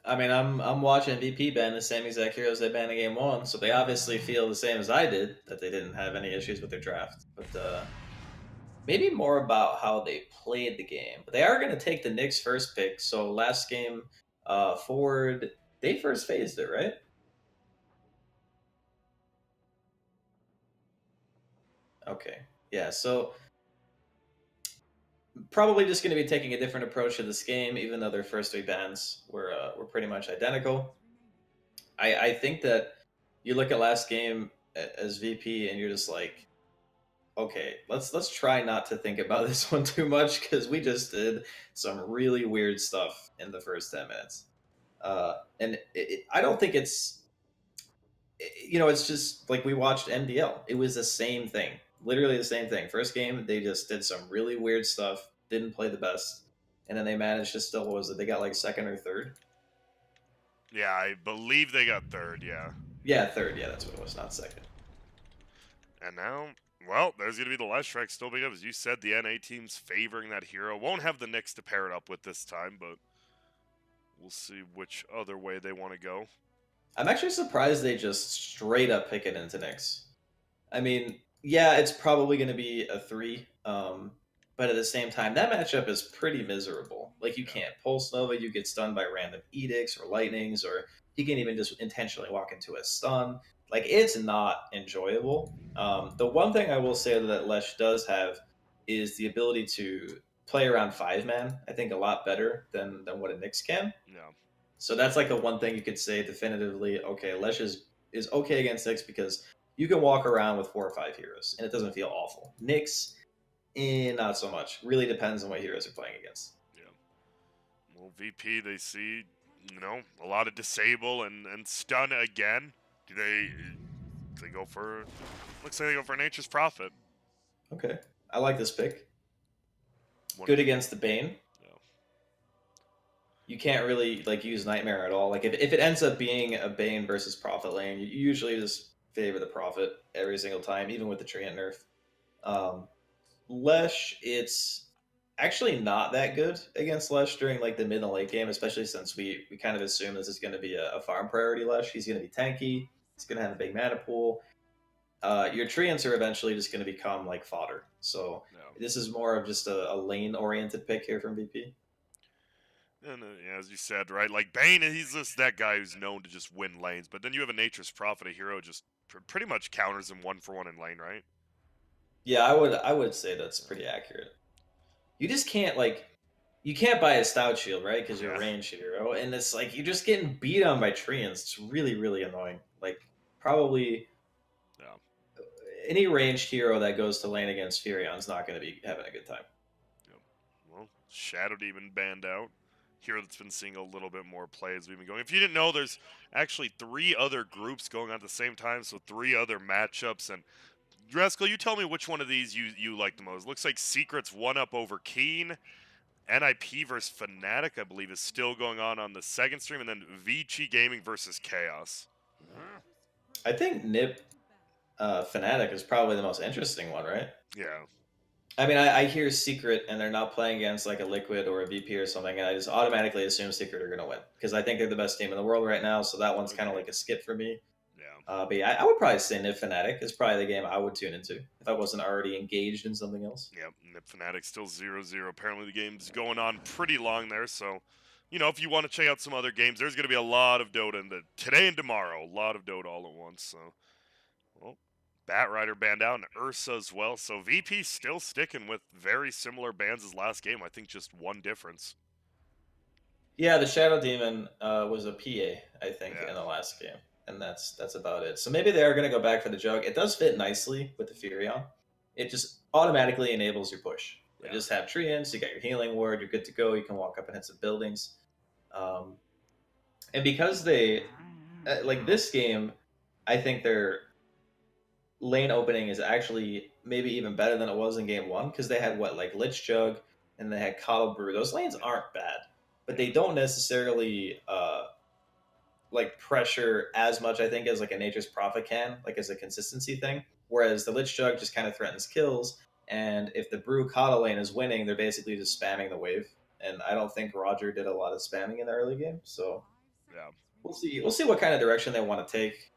I mean, I'm watching VP ban the same exact heroes they banned in game one, so they obviously feel the same as I did, that they didn't have any issues with their draft. But maybe more about how they played the game. But they are going to take the Knicks first pick. So last game, Ford, they first phased it, right? Okay. Yeah, so probably just going to be taking a different approach to this game, even though their first three bans were pretty much identical. I think that you look at last game as VP and you're just like, okay, let's try not to think about this one too much because we just did some really weird stuff in the first 10 minutes. And I don't think it's just like we watched MDL. It was the same thing, literally the same thing. First game, they just did some really weird stuff, didn't play the best, and then they managed to still, what was it? They got like second or third. Yeah, I believe they got third, yeah. Yeah, third. Yeah, that's what it was, not second. And now, well, there's going to be the last strike still big up. As you said, the NA team's favoring that hero. Won't have the Knicks to pair it up with this time, but we'll see which other way they want to go. I'm actually surprised they just straight up pick it into Knicks. I mean, yeah, it's probably going to be a three, but at the same time, that matchup is pretty miserable. Like, you Yeah. can't pulse Nova, you get stunned by random edicts or lightnings, or he can even just intentionally walk into a stun. Like, it's not enjoyable. The one thing I will say that Lesh does have is the ability to play around five man. I think a lot better than what a Nyx can. Yeah. So that's like the one thing you could say definitively. Okay, Lesh is okay against Nyx because you can walk around with four or five heroes and it doesn't feel awful. Nyx, not so much. Really depends on what heroes are playing against. Yeah. Well, VP, they see, a lot of disable and stun again. Do they go for, looks like they go for Nature's Prophet. Okay, I like this pick. One of Good the, against the Bane. yeah. You can't really like use Nightmare at all. Like if it ends up being a Bane versus Prophet lane, you usually just favor the Prophet every single time, even with the Treant nerf. Um, Lesh, it's actually not that good against Lesh during like the mid and late game, especially since we kind of assume this is going to be a farm priority Lesh. He's going to be tanky. He's going to have a big mana pool. Your treants are eventually just going to become like fodder. So Yeah. this is more of just a lane oriented pick here from VP. And yeah, as you said, right? Like Bane, he's just that guy who's known to just win lanes. But then you have a Nature's Prophet, a hero just pretty much counters him one for one in lane, right? Yeah, I would say that's pretty accurate. You just can't like you can't buy a stout shield, right? Because you're a Yeah. range hero, and it's like you're just getting beat on by treants. It's really really annoying. Like probably Yeah. any ranged hero that goes to lane against Furion's not going to be having a good time. Yep. Well, Shadowed even banned out. Hero that's been seeing a little bit more play as we've been going. If you didn't know, there's actually three other groups going on at the same time, so three other matchups. And Rascal, you tell me which one of these you like the most. Looks like Secret's one up over Keen. NIP versus Fnatic, I believe, is still going on the second stream, and then Vici Gaming versus Chaos. I think Nip Fnatic is probably the most interesting one, right? Yeah. I mean, I hear Secret and they're not playing against like a Liquid or a VP or something, and I just automatically assume Secret are going to win because I think they're the best team in the world right now. So that one's kind of like a skip for me. Yeah. But yeah, I would probably say Nip Fnatic is probably the game I would tune into if I wasn't already engaged in something else. Yep, Nip Fnatic still 0-0. Apparently the game's going on pretty long there, so if you want to check out some other games, there's going to be a lot of Dota today and tomorrow. A lot of Dota all at once, so well, Batrider banned out and Ursa as well. So VP still sticking with very similar bans as last game. I think just one difference. Yeah, the Shadow Demon was a PA, I think, Yeah. in the last game, and that's about it. So maybe they are going to go back for the Jug. It does fit nicely with the Furion. It just automatically enables your push. You Yeah. just have treants, you got your healing ward, you're good to go. You can walk up and hit some buildings. Um, and because they like this game, I think their lane opening is actually maybe even better than it was in game one because they had what like Lich Jug and they had Coddle Brew. Those lanes aren't bad, but they don't necessarily like pressure as much. I think as like a Nature's Prophet can, like as a consistency thing. Whereas the Lich Jug just kind of threatens kills, and if the Brew Coddle lane is winning, they're basically just spamming the wave. And I don't think Roger did a lot of spamming in the early game, so Yeah. We'll see. We'll see what kind of direction they want to take.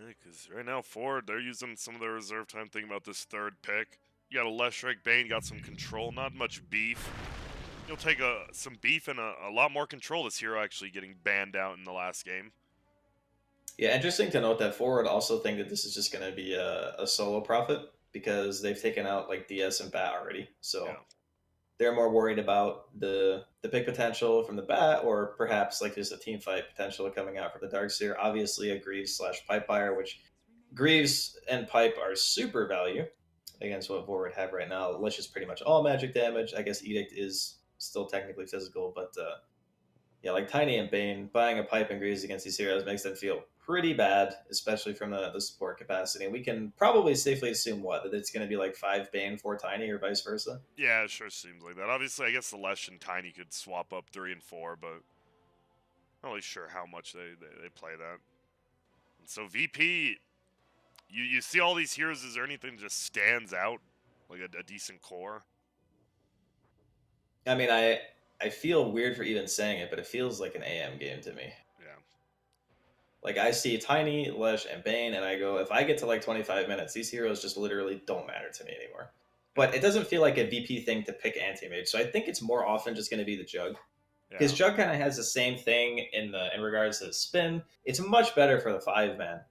Because right now, Ford, they're using some of their reserve time thinking about this third pick. You got a Leshrac Bane, got some control, not much beef. You'll take some beef and a lot more control. This hero actually getting banned out in the last game. Yeah, interesting to note that Forward also think that this is just going to be a solo profit because they've taken out like DS and Bat already. So Yeah. they're more worried about the pick potential from the Bat, or perhaps like there's a team fight potential coming out from the Darkseer. Obviously, a Greaves slash Pipe Buyer, which Greaves and Pipe are super value against what Forward have right now. Lich is pretty much all magic damage. I guess Edict is still technically physical, but yeah, like Tiny and Bane, buying a Pipe and Greaves against these heroes makes them feel pretty bad, especially from the support capacity. And we can probably safely assume that it's going to be like 5 Bane, 4 Tiny, or vice versa. Yeah, it sure seems like that. Obviously, I guess the Lesh and Tiny could swap up 3 and 4, but not really sure how much they play that. And so VP, you see all these heroes. Is there anything that just stands out, like a decent core? I mean, I feel weird for even saying it, but it feels like an AM game to me. Yeah. Like I see Tiny, Lesh, and Bane, and I go, if I get to like 25 minutes, these heroes just literally don't matter to me anymore. But it doesn't feel like a VP thing to pick anti-mage, so I think it's more often just going to be the Jug. Because Yeah. Jug kind of has the same thing in regards to the spin. It's much better for the 5 man,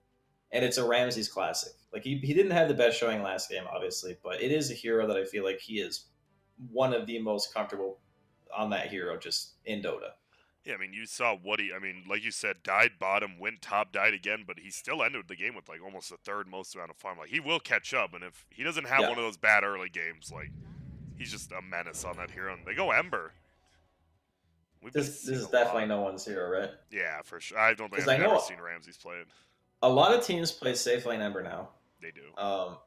and it's a Ramses classic. Like he didn't have the best showing last game, obviously, but it is a hero that I feel like he is one of the most comfortable on that hero just in Dota. Yeah, I mean, you saw I mean, like you said, died bottom, went top, died again, but he still ended the game with like almost the third most amount of farm. Like he will catch up, and if he doesn't have Yeah, one of those bad early games, like he's just a menace on that hero. And they go Ember. We've been this seeing is a lot. definitely no one's hero, right? Yeah, for sure. I don't think Because I've I ever know seen Ramses play it. a lot of teams play safe lane Ember now. They do.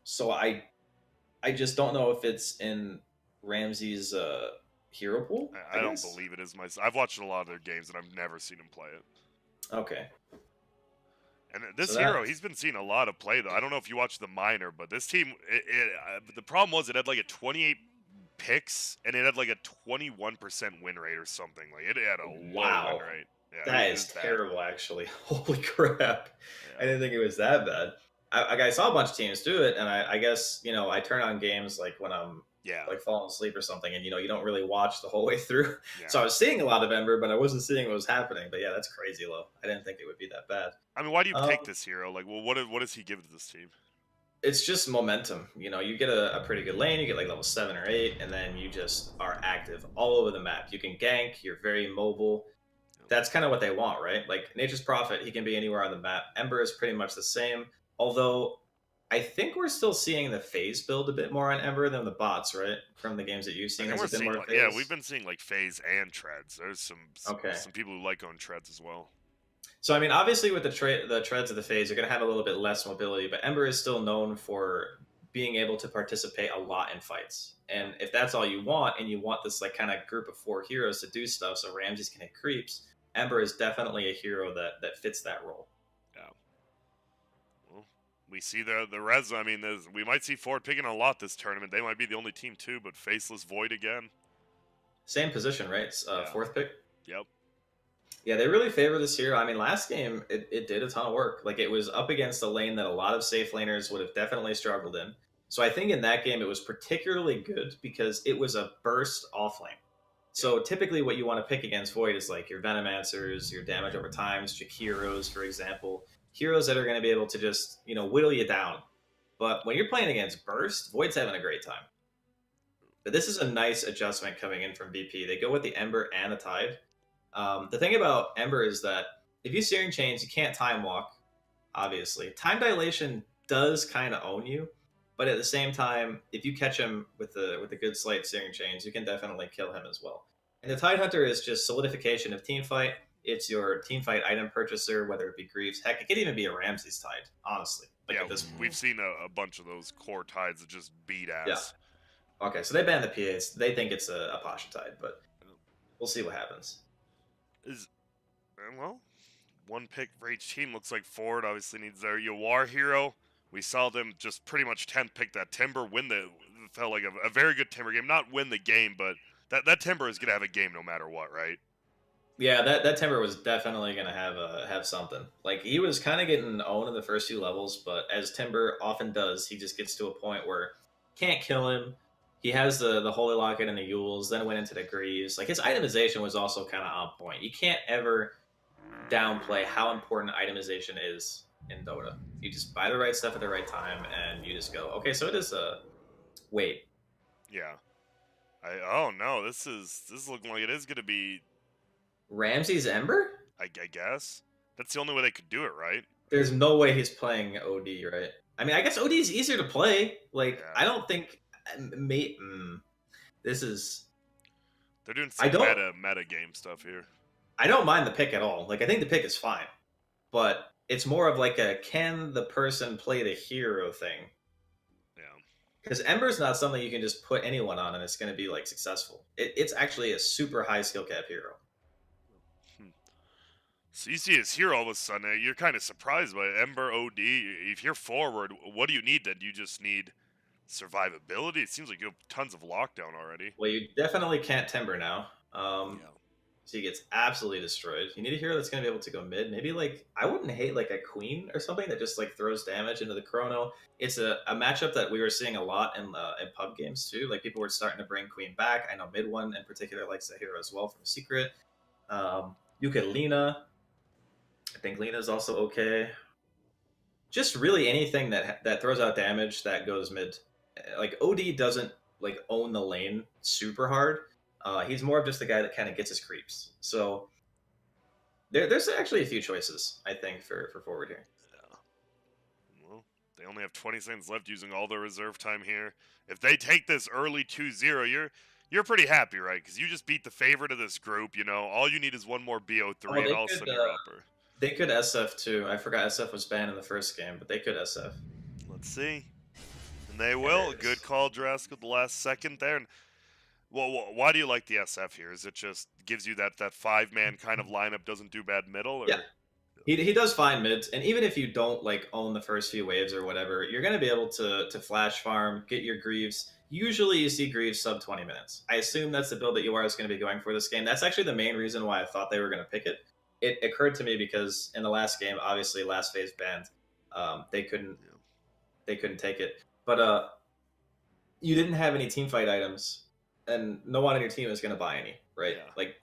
So I just don't know if it's in Ramsey's hero pool. I I don't guess. believe it is myself. I've watched a lot of their games, and I've never seen him play it. Okay. And So this hero, that he's been seeing a lot of play, though. I don't know if you watched the minor, but this team, the problem was it had like a 28 picks, and it had like a 21% win rate or something. Like, it had a low win wow. rate. Yeah, That it is was bad. terrible, actually. Holy crap! I Yeah. didn't think it was that bad. I saw a bunch of teams do it, and I guess I turn on games like when I'm Yeah. like falling asleep or something, and you don't really watch the whole way through. Yeah. So I was seeing a lot of Ember, but I wasn't seeing what was happening. But yeah, that's crazy low. I didn't think it would be that bad. I mean, why do you Um, take this hero? Like, well, what does he give to this team? it's just momentum. You get a pretty good lane, you get like level 7 or 8, and then you just are active all over the map. You can gank, you're very mobile. That's kind of what they want, right? Like Nature's Prophet, he can be anywhere on the map. Ember is pretty much the same, although I think we're still seeing the phase build a bit more on Ember than the bots, right? From the games that you've I seen, think has we're it been seeing more like, yeah, we've phase? been seeing like phase and treads. There's Okay. some people who like going treads as well. So I mean, obviously with the treads of the phase, you're going to have a little bit less mobility, but Ember is still known for being able to participate a lot in fights. And if that's all you want, and you want this like kind of group of 4 heroes to do stuff, so Ramses can hit creeps, Ember is definitely a hero that fits that role. Yeah. Well, we see the res. I mean, we might see Ford picking a lot this tournament. They might be the only team too, but Faceless Void again. Same position, right? Yeah. Fourth pick. Yep. Yeah, they really favor this hero. I mean, last game it did a ton of work. Like it was up against a lane that a lot of safe laners would have definitely struggled in. So I think in that game it was particularly good because it was a burst off lane. So typically what you want to pick against Void is like your Venomancers, your damage over times, Jakiros, for example. Heroes that are going to be able to just, whittle you down. But when you're playing against Burst, Void's having a great time. But this is a nice adjustment coming in from VP. They go with the Ember and the Tide. The thing about Ember is that if you Searing Chains, you can't time walk, obviously. Time Dilation does kind of own you, but at the same time, if you catch him with a good slight Searing Chains, you can definitely kill him as well. And the Tide Hunter is just solidification of team fight. It's your team fight item purchaser, whether it be Greaves. Heck, it could even be a Ramses Tide, honestly. Like Yeah, at this point. we've seen a bunch of those core tides that just beat ass. Yeah. Okay, so they banned the PAs. They think it's a Pasha Tide, but we'll see what happens. Well, one pick for each team. Looks like Ford obviously needs their Yawar hero. We saw them just pretty much 10th pick that Timber, felt like a very good Timber game. Not win the game, but that Timber is going to have a game no matter what, right? Yeah, that Timber was definitely gonna have something. Like he was kind of getting owned in the first few levels, but as Timber often does, he just gets to a point where can't kill him. He has the Holy Locket and the Yules, then went into the Greaves. Like his itemization was also kind of on point. You can't ever downplay how important itemization is in Dota. You just buy the right stuff at the right time, and you just go, okay, so it is a wait. Yeah. Oh no, this is looking like it is going to be. Ramsey's Ember? I guess that's the only way they could do it, right? There's no way he's playing OD, right? I mean, I guess OD is easier to play. Like, Yeah. I don't think. Mate, this is. They're doing I some don't. meta game stuff here. I don't mind the pick at all. Like, I think the pick is fine, but it's more of like a can the person play the hero thing. Yeah. Because Ember's not something you can just put anyone on and it's going to be like successful. It's actually a super high skill cap hero. Hmm. So you see his hero all of a sudden, you're kind of surprised by it. Ember OD. If you're forward, what do you need then? You just need survivability. It seems like you have tons of lockdown already. Well, you definitely can't Timber now. Yeah. So he gets absolutely destroyed. You need a hero that's going to be able to go mid. Maybe like I wouldn't hate like a queen or something that just like throws damage into the chrono. It's a matchup that we were seeing a lot in pub games too. Like people were starting to bring queen back. I know mid one in particular likes the hero as well from Secret. You could Lena. I think Lena is also okay. Just really anything that throws out damage that goes mid. Like OD doesn't like own the lane super hard. He's more of just the guy that kind of gets his creeps. So there's actually a few choices I think for forward here. Yeah. Well, they only have 20 seconds left using all their reserve time here. If they take this early 2-0, you're pretty happy, right? Because you just beat the favorite of this group. You know, all you need is one more Oh, BO3, and all of a sudden you're upper. they could SF too. I forgot SF was banned in the first game, but they could SF. Let's see. And they It will. Good is. call, Jurassic, at the last second there. And well, why do you like the SF here? Is it just gives you that 5-man kind of lineup doesn't do bad middle, Yeah, or he does fine mids, and even if you don't like own the first few waves or whatever, you're gonna be able to flash farm, get your Greaves. Usually, you see Greaves sub 20 minutes. I assume that's the build that UR is going to be going for this game. That's actually the main reason why I thought they were going to pick it. It occurred to me because in the last game, obviously last phase banned, they couldn't yeah. they couldn't take it. But you didn't have any team fight items, and no one on your team is going to buy any, right? Yeah. Like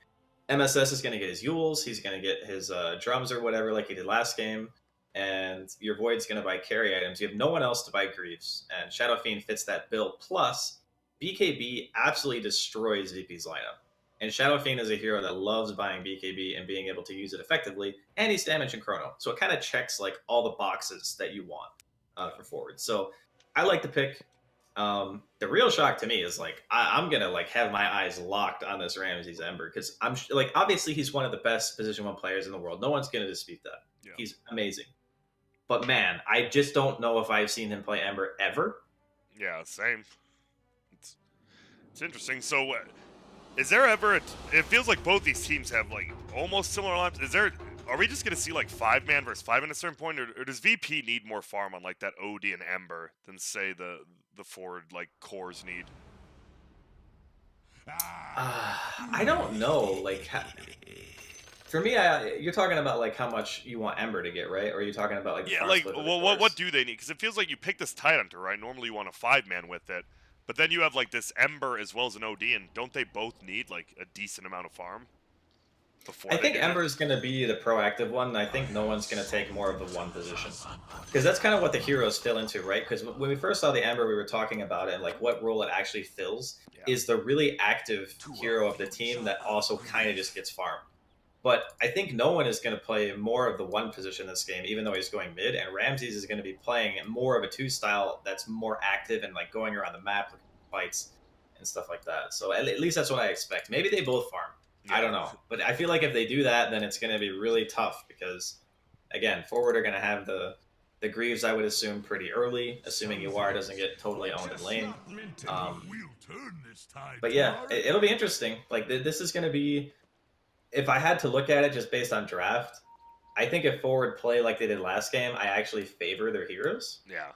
MSS is going to get his Yules, he's going to get his drums or whatever, like he did last game, and your Void's going to buy carry items. You have no one else to buy Greaves, and Shadow Fiend fits that bill. Plus, BKB absolutely destroys VP's lineup. And Shadow Fiend is a hero that loves buying BKB and being able to use it effectively, and he's damage and chrono. So it kind of checks like all the boxes that you want for forward. So I like the pick. The real shock to me is like I'm gonna like have my eyes locked on this Ramses Ember because I'm like obviously he's one of the best position one players in the world. No one's gonna dispute that. Yeah. He's amazing. But man, I just don't know if I've seen him play Ember ever. Yeah, same. It's interesting. So, is there ever? It feels like both these teams have like almost similar lineups. Is there? Are we just gonna see like 5-man versus 5 at a certain point, or does VP need more farm on like that OD and Ember than say the forward like cores need? I don't know. Like for me, you're talking about like how much you want Ember to get, right? Or are you talking about like the Yeah, farm like split of the what cores? do they need? Because it feels like you pick this Tidehunter, right? Normally you want a 5-man with it, but then you have like this Ember as well as an OD, and don't they both need like a decent amount of farm before I they think do it? Ember is going to be the proactive one. I think no one's going to take more of the one position because that's kind of what the heroes fill into, right? Because when we first saw the Ember, we were talking about it, and like what role it actually fills Yeah. is the really active hero of the team that also kind of just gets farmed. But I think no one is going to play more of the one position this game, even though he's going mid. And Ramses is going to be playing more of a two style that's more active and like going around the map looking for fights and stuff like that. So at least that's what I expect. Maybe they both farm. I Yeah. don't know, but I feel like if they do that, then it's going to be really tough because, again, forward are going to have the Greaves. I would assume pretty early, assuming UR doesn't get totally owned in lane. But yeah, it'll be interesting. Like this is going to be. If I had to look at it just based on draft, I think if forward play like they did last game, I actually favor their heroes. Yeah.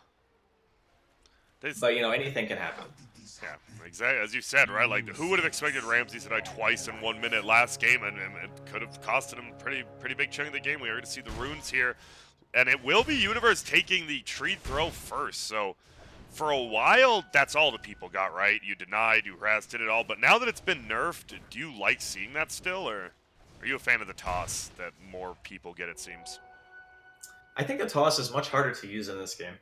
But you know, anything can happen. Yeah, exactly. As you said, right? Like, who would have expected Ramsey to die twice in 1 minute last game, and it could have costed him pretty big chunk of the game. We already see the runes here, and it will be Universe taking the tree throw first. So for a while, that's all the people got, right? You denied, you harassed, did it all. But now that it's been nerfed, do you like seeing that still, or are you a fan of the toss that more people get, it seems? I think the toss is much harder to use in this game.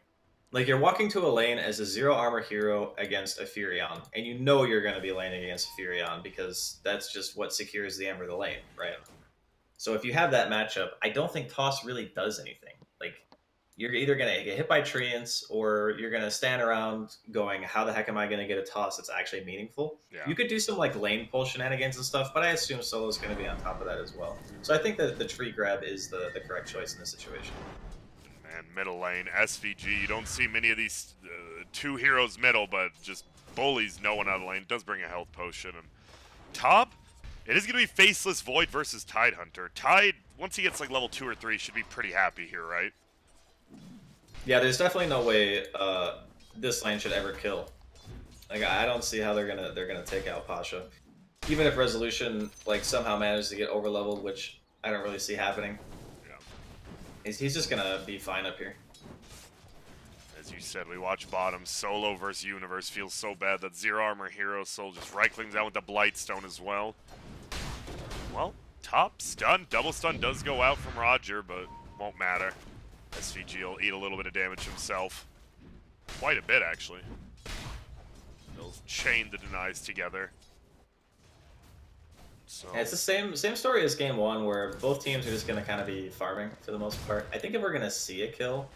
Like you're walking to a lane as a zero armor hero against a Furion, and you know you're going to be laning against a Furion because that's just what secures the Ember of the lane, right? So if you have that matchup, I don't think toss really does anything. Like you're either going to get hit by treants or you're going to stand around going, how the heck am I going to get a toss that's actually meaningful? Yeah. You could do some like lane pull shenanigans and stuff, but I assume Solo's going to be on top of that as well. So I think that the tree grab is the correct choice in this situation. And middle lane, SVG. You don't see many of these two heroes middle, but just bullies no one out of the lane. Does bring a health potion. And top, it is going to be Faceless Void versus Tide Hunter. Tide, once he gets like level 2 or 3, should be pretty happy here, right? Yeah, there's definitely no way this lane should ever kill. Like I don't see how they're gonna take out Pasha, even if Resolution like somehow manages to get over leveled, which I don't really see happening. Yeah. He's just gonna be fine up here. As you said, we watch bottom. Solo versus Universe feels so bad that zero armor hero Soul just right-clicks down with the Blightstone as well. Well, top stun, double stun does go out from Roger, but won't matter. SVG will eat a little bit of damage himself. Quite a bit, actually. They'll chain the denies together. So Yeah, it's the same story as game one, where both teams are just gonna kind of be farming for the most part. I think if we're gonna see a kill,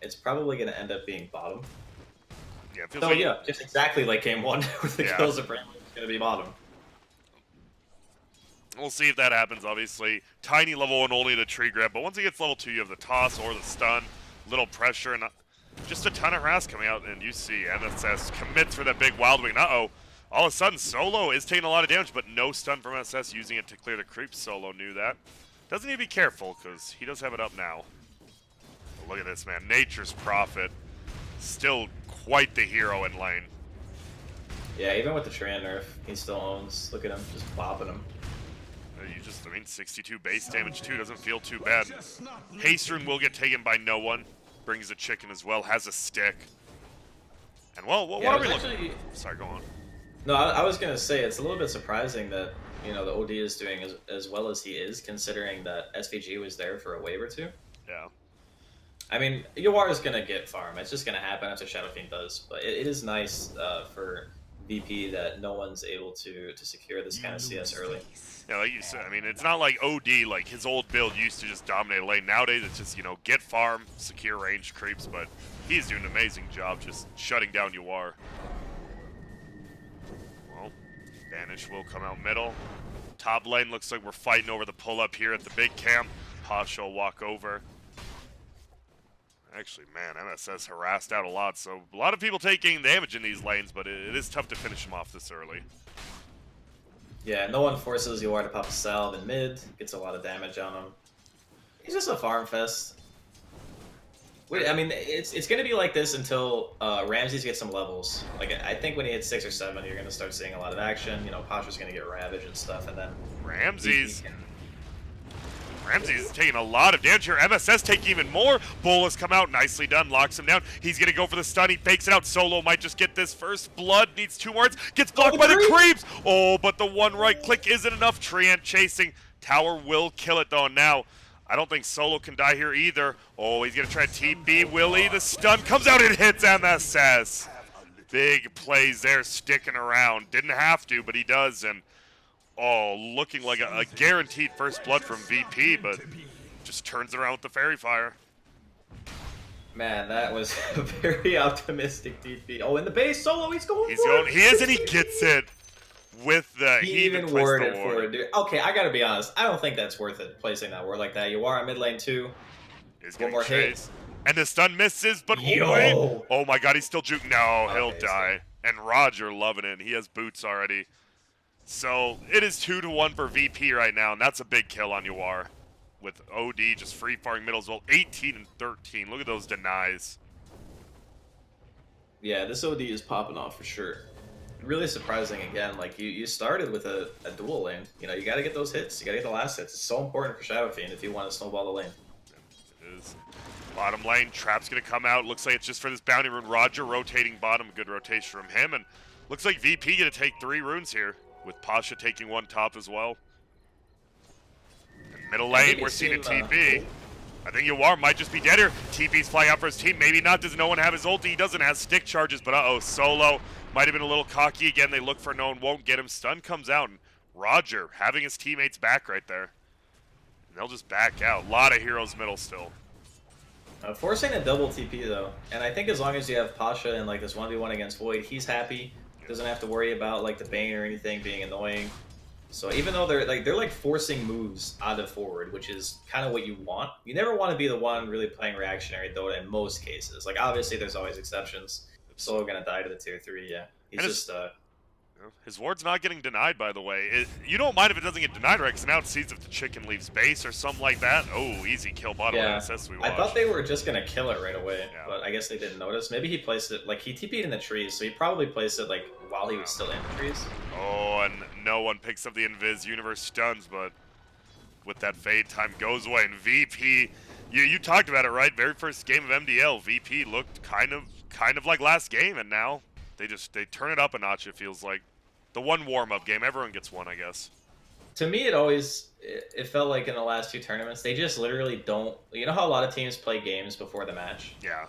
it's probably gonna end up being bottom. yeah, it feels So like, yeah, just exactly like game one, with the Yeah. kills are pretty much gonna be bottom. we'll see if that happens, obviously. Tiny level 1 only the tree grab, but once it gets level 2, you have the toss or the stun. Little pressure, and just a ton of harass coming out, and you see MSS commits for that big Wild Wing. Uh-oh. All of a sudden, Solo is taking a lot of damage, but no stun from MSS, using it to clear the creep. Solo knew that. Doesn't need to be careful, because he does have it up now. But look at this, man. Nature's Prophet. Still quite the hero in lane. Yeah, even with the Tran nerf, he still owns. Look at him, just bopping him. I mean, 62 base damage, too. Doesn't feel too bad. Haste Rune will get taken by no one. Brings a chicken as well. Has a stick. And, well, what are we looking... Sorry, go on. No, I was gonna say it's a little bit surprising that the OD is doing as well as he is, considering that SVG was there for a wave or two. Yeah. I mean, Yawar is gonna get farm. It's just gonna happen after Shadow Fiend does. But it is nice for VP that no one's able to secure this kind of CS early. Yeah, like you said, I mean, it's not like OD, like his old build used to just dominate a lane. Nowadays, it's just, get farm, secure range creeps, but he's doing an amazing job just shutting down Yawar. Well, Banish will come out middle. Top lane looks like we're fighting over the pull-up here at the big camp. Pasha will walk over. Actually, man, MSS harassed out a lot, so a lot of people taking damage in these lanes, but it is tough to finish them off this early. Yeah, no one forces Yawar to pop a salve in mid. Gets a lot of damage on him. He's just a farm fest. Wait, I mean, it's going to be like this until Ramses gets some levels. Like, I think when he hits 6 or 7, you're going to start seeing a lot of action. Pasha's going to get Ravage and stuff, and then... Ramses is taking a lot of damage here. MSS taking even more. Bull has come out. Nicely done. Locks him down. He's going to go for the stun. He fakes it out. Solo might just get this first blood. Needs 2 more. Gets blocked by the creeps. Oh, but the one right click isn't enough. Treant chasing. Tower will kill it, though. Now, I don't think Solo can die here either. Oh, he's going to try TP. Willie, the stun comes out and hits MSS. Big plays there, sticking around. Didn't have to, but he does. And oh, looking like a guaranteed first blood from VP, but just turns around with the Fairy Fire. Man, that was a very optimistic TP. Oh, in the base, Solo, he's going He is, and he gets it with the... He even worded for it, dude. Okay, I gotta be honest. I don't think that's worth it, placing that word like that. Yawar in mid lane 2. One more hit. And the stun misses, but Yo. wait. Oh my god, he's still juking. No, he'll Okay, die. And Roger loving it. He has boots already. So it is 2-1 for VP right now, and that's a big kill on Yawar. With OD just free firing middle as well. 18 and 13. Look at those denies. Yeah, this OD is popping off for sure. Really surprising again. Like you started with a dual lane. You know, you got to get those hits. You got to get the last hits. It's so important for Shadow Fiend if you want to snowball the lane. It is. Bottom lane, Trap's going to come out. Looks like it's just for this bounty rune. Roger rotating bottom. Good rotation from him. And looks like VP going to take 3 runes here, with Pasha taking 1 top as well. And middle lane, we're seeing a TP. I think Yawar might just be dead here. TP's flying out for his team. Maybe not. Does no one have his ulti? He doesn't have stick charges, but uh-oh. Solo might have been a little cocky again. They look for no one, won't get him. Stun comes out, and Roger having his teammates back right there. And they'll just back out. A lot of heroes middle still. Forcing a double TP though, and I think as long as you have Pasha in like this 1v1 against Void, he's happy. Doesn't have to worry about like the Bane or anything being annoying. So even though they're like forcing moves out of forward, which is kind of what you want. You never want to be the one really playing reactionary Dota in most cases. Like obviously there's always exceptions. Solo gonna die to the tier 3, yeah. He's just his ward's not getting denied, by the way. You don't mind if it doesn't get denied, right? Because now it sees if the chicken leaves base or something like that. Oh, easy kill bottom lane SS we watched. I thought they were just going to kill it right away, but I guess they didn't notice. Maybe he placed it, like he TP'd in the trees, so he probably placed it like while he was still in the trees. Oh, and no one picks up the invis. Universe stuns, but with that fade, time goes away. And VP, you talked about it, right? Very first game of MDL, VP looked kind of like last game, and now they turn it up a notch, it feels like. The one warm-up game. Everyone gets one, I guess. To me, it felt like in the last 2 tournaments, they just literally don't... You know how a lot of teams play games before the match? Yeah.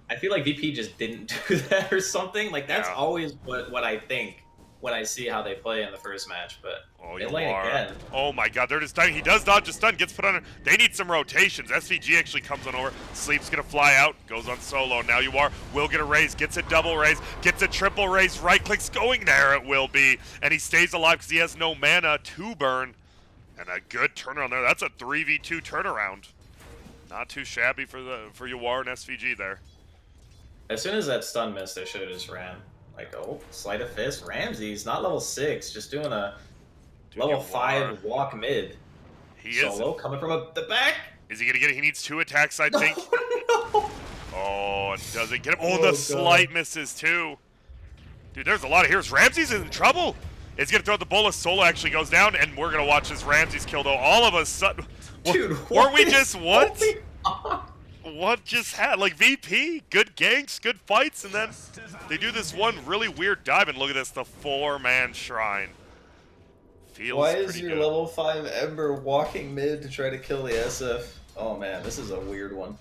I feel like VP just didn't do that or something. Like, that's always what I think when I see how they play in the first match, but they lane again. Oh my god, they're just dying. He does dodge a stun, gets put on. They need some rotations. SVG actually comes on over. Sleep's gonna fly out, goes on solo. Now will get a raise, gets a double raise, gets a triple raise, right clicks going there, it will be. And he stays alive because he has no mana to burn. And a good turnaround there. That's a 3v2 turnaround. Not too shabby for Yawar and SVG there. As soon as that stun missed, they should have just ran. Like, oh, sleight of fist. Ramsey's not level 6, just doing a level 5 walk mid. He Solo coming from the back. Is he gonna get it? He needs 2 attacks, I think. No. Oh, it doesn't get him. Oh, the slight misses too. Dude, there's a lot of heroes. Ramsey's in trouble. It's gonna throw the bolus. Solo actually goes down, and we're gonna watch this Ramsey's kill though. All of a sudden, dude, weren't we just what? What just happened? Like VP, good ganks, good fights, and then they do this one really weird dive, and look at this, the 4-man shrine. Feels Why is your good. level 5 Ember walking mid to try to kill the SF? Oh man, this is a weird one.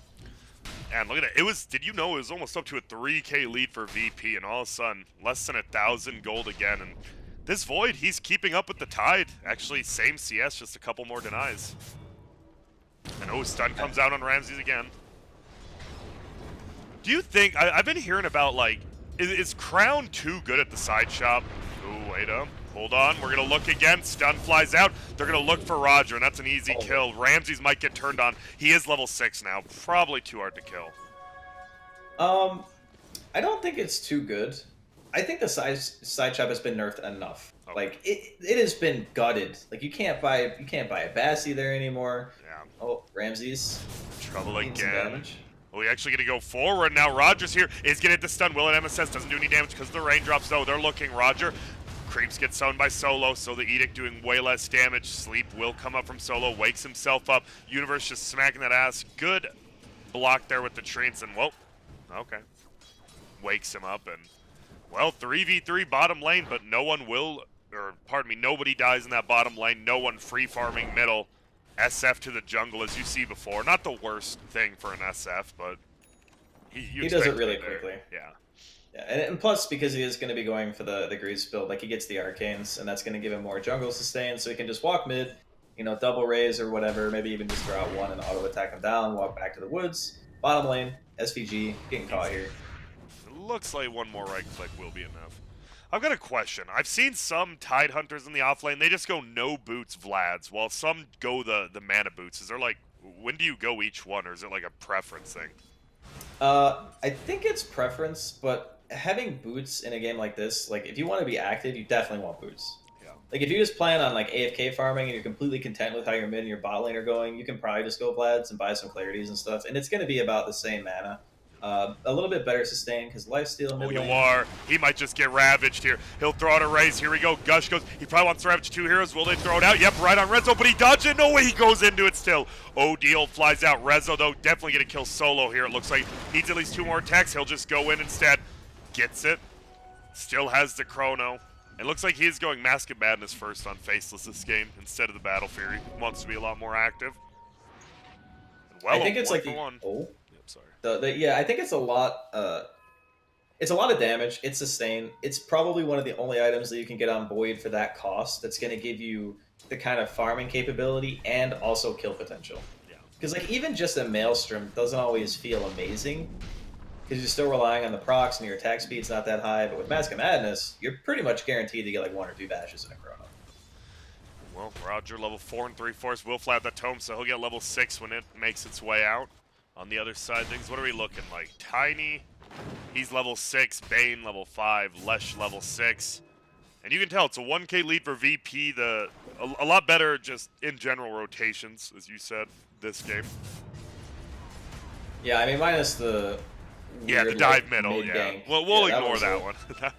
And look at it. Did you know it was almost up to a 3k lead for VP, and all of a sudden, less than 1,000 gold again. And this Void, he's keeping up with the tide. Actually, same CS, just a couple more denies. And stun comes out on Ramses again. Do you think, I've been hearing about, like, is Crown too good at the side shop? Oh, wait up. Hold on, we're going to look again. Stun flies out. They're going to look for Roger, and that's an easy kill. Ramses might get turned on. He is level 6 now. Probably too hard to kill. I don't think it's too good. I think the side shop has been nerfed enough. Okay. Like, it has been gutted. Like, you can't buy a Bassi there anymore. Yeah. Oh, Ramses. Trouble again. Oh, we actually going to go forward now. Roger's here. Is going to hit the stun. Will it MSS doesn't do any damage because of the raindrops, though. They're looking. Roger. Creeps get sown by Solo, so the Edict doing way less damage. Sleep will come up from Solo, wakes himself up. Universe just smacking that ass. Good block there with the treants, and well, okay. Wakes him up, and well, 3v3 bottom lane, but no one will, or pardon me, nobody dies in that bottom lane. No one free farming middle. SF to the jungle, as you see before. Not the worst thing for an SF, but he does it really quickly. Yeah. Yeah, and plus, because he is going to be going for the Greaves build, like he gets the Arcanes, and that's going to give him more jungle sustain, so he can just walk mid, you know, double raise or whatever, maybe even just throw out one and auto attack him down, walk back to the woods, bottom lane, SVG, getting caught here. It looks like one more right click will be enough. I've got a question. I've seen some Tide Hunters in the offlane, they just go no boots Vlads, while some go the mana boots. Is there like, when do you go each one, or is it like a preference thing? I think it's preference, but having boots in a game like this, like if you want to be active, you definitely want boots. Yeah. Like if you just plan on like AFK farming and you're completely content with how your mid and your bot lane are going, you can probably just go Vlads and buy some clarities and stuff, and it's going to be about the same mana. A little bit better sustain because lifesteal Oh, mid you lane. are. He might just get ravaged here. He'll throw out a raise. Here we go. Gush goes. He probably wants to ravage 2 heroes. Will they throw it out? Yep, right on Rezo, but he dodged it. No way, he goes into it still. Odile flies out. Rezo, though, definitely going to kill Solo here. It looks like needs at least 2 more attacks. He'll just go in instead. Gets it. Still has the chrono. It looks like he's going Mask of Madness first on Faceless this game instead of the Battle Fury. Wants to be a lot more active. Well, I think it's like for one. oh, Yep, sorry. yeah, I think it's a lot. It's a lot of damage. It's sustain. It's probably one of the only items that you can get on Void for that cost. That's going to give you the kind of farming capability and also kill potential. Yeah. Because like even just a Maelstrom doesn't always feel amazing. Because you're still relying on the procs and your attack speed's not that high. But with Mask of Madness, you're pretty much guaranteed to get like 1 or 2 bashes in a chrono. Well, Roger, level 4 and 3/4 will fly out that tome, so he'll get level 6 when it makes its way out. On the other side of things, what are we looking like? Tiny, he's level 6. Bane, level 5. Lesh, level 6. And you can tell it's a 1k lead for VP. A lot better just in general rotations, as you said, this game. Yeah, I mean minus the Yeah, weird, the dive like, middle, yeah. mid-gank. Well, we'll Yeah, ignore that a- one. That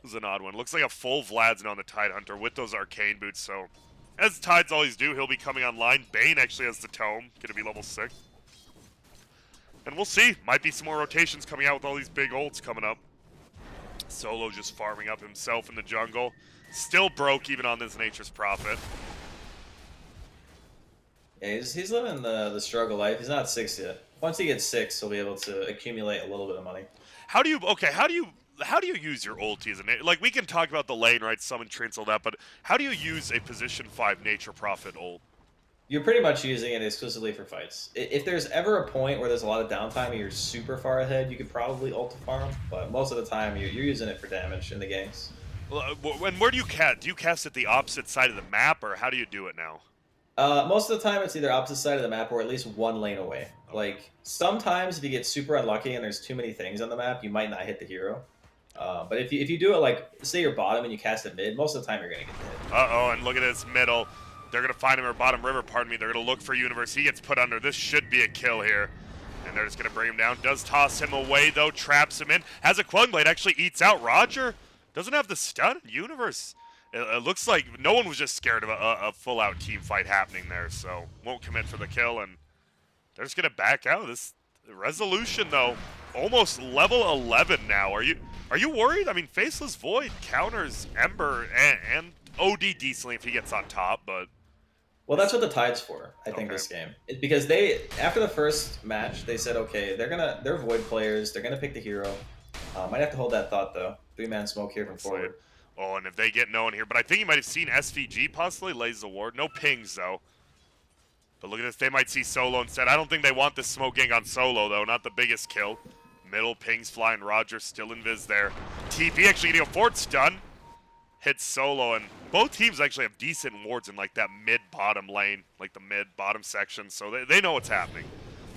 was an odd one. Looks like a full Vlad's on the Tidehunter with those arcane boots, so as Tides always do, he'll be coming online. Bane actually has the tome, gonna be level 6. And we'll see. Might be some more rotations coming out with all these big ults coming up. Solo just farming up himself in the jungle. Still broke even on this Nature's Prophet. Yeah, he's living the struggle life. He's not 6 yet. Once he gets 6, he'll be able to accumulate a little bit of money. How do you use your ulti as a like we can talk about the lane, right? Summon Trinks, all that, but how do you use a position 5 Nature Prophet ult? You're pretty much using it exclusively for fights. If there's ever a point where there's a lot of downtime and you're super far ahead, you could probably ult to farm, but most of the time you're using it for damage in the ganks. And where do you cast? Do you cast at the opposite side of the map, or how do you do it now? Most of the time it's either opposite side of the map or at least 1 lane away. Like, sometimes if you get super unlucky and there's too many things on the map, you might not hit the hero. But if you do it, like, say you're bottom and you cast it mid, most of the time you're going to get hit. Uh-oh, and look at this middle. They're going to find him or bottom river, pardon me. They're going to look for Universe. He gets put under. This should be a kill here. And they're just going to bring him down. Does toss him away, though. Traps him in. Has a Quelling Blade. Actually eats out Roger. Doesn't have the stun. Universe. It looks like no one was just scared of a full-out team fight happening there. So won't commit for the kill. And they're just going to back out. This Resolution, though, almost level 11 now. Are you worried? I mean, Faceless Void counters Ember and OD decently if he gets on top, but... Well, that's what the Tide's for, I think, this game. It's because they, after the first match, they said, okay, they're Void players, they're going to pick the hero. Might have to hold that thought, though. 3-man smoke here from forward. Oh, and if they get no one here, but I think you might have seen SVG possibly, lays the ward. No pings, though. But look at this, they might see Solo instead. I don't think they want this smoke gang on Solo, though. Not the biggest kill. Middle pings flying, Roger still invis there. TP actually getting a fort stun. Hits Solo, and both teams actually have decent wards in like that mid-bottom lane, like the mid-bottom section, so they know what's happening.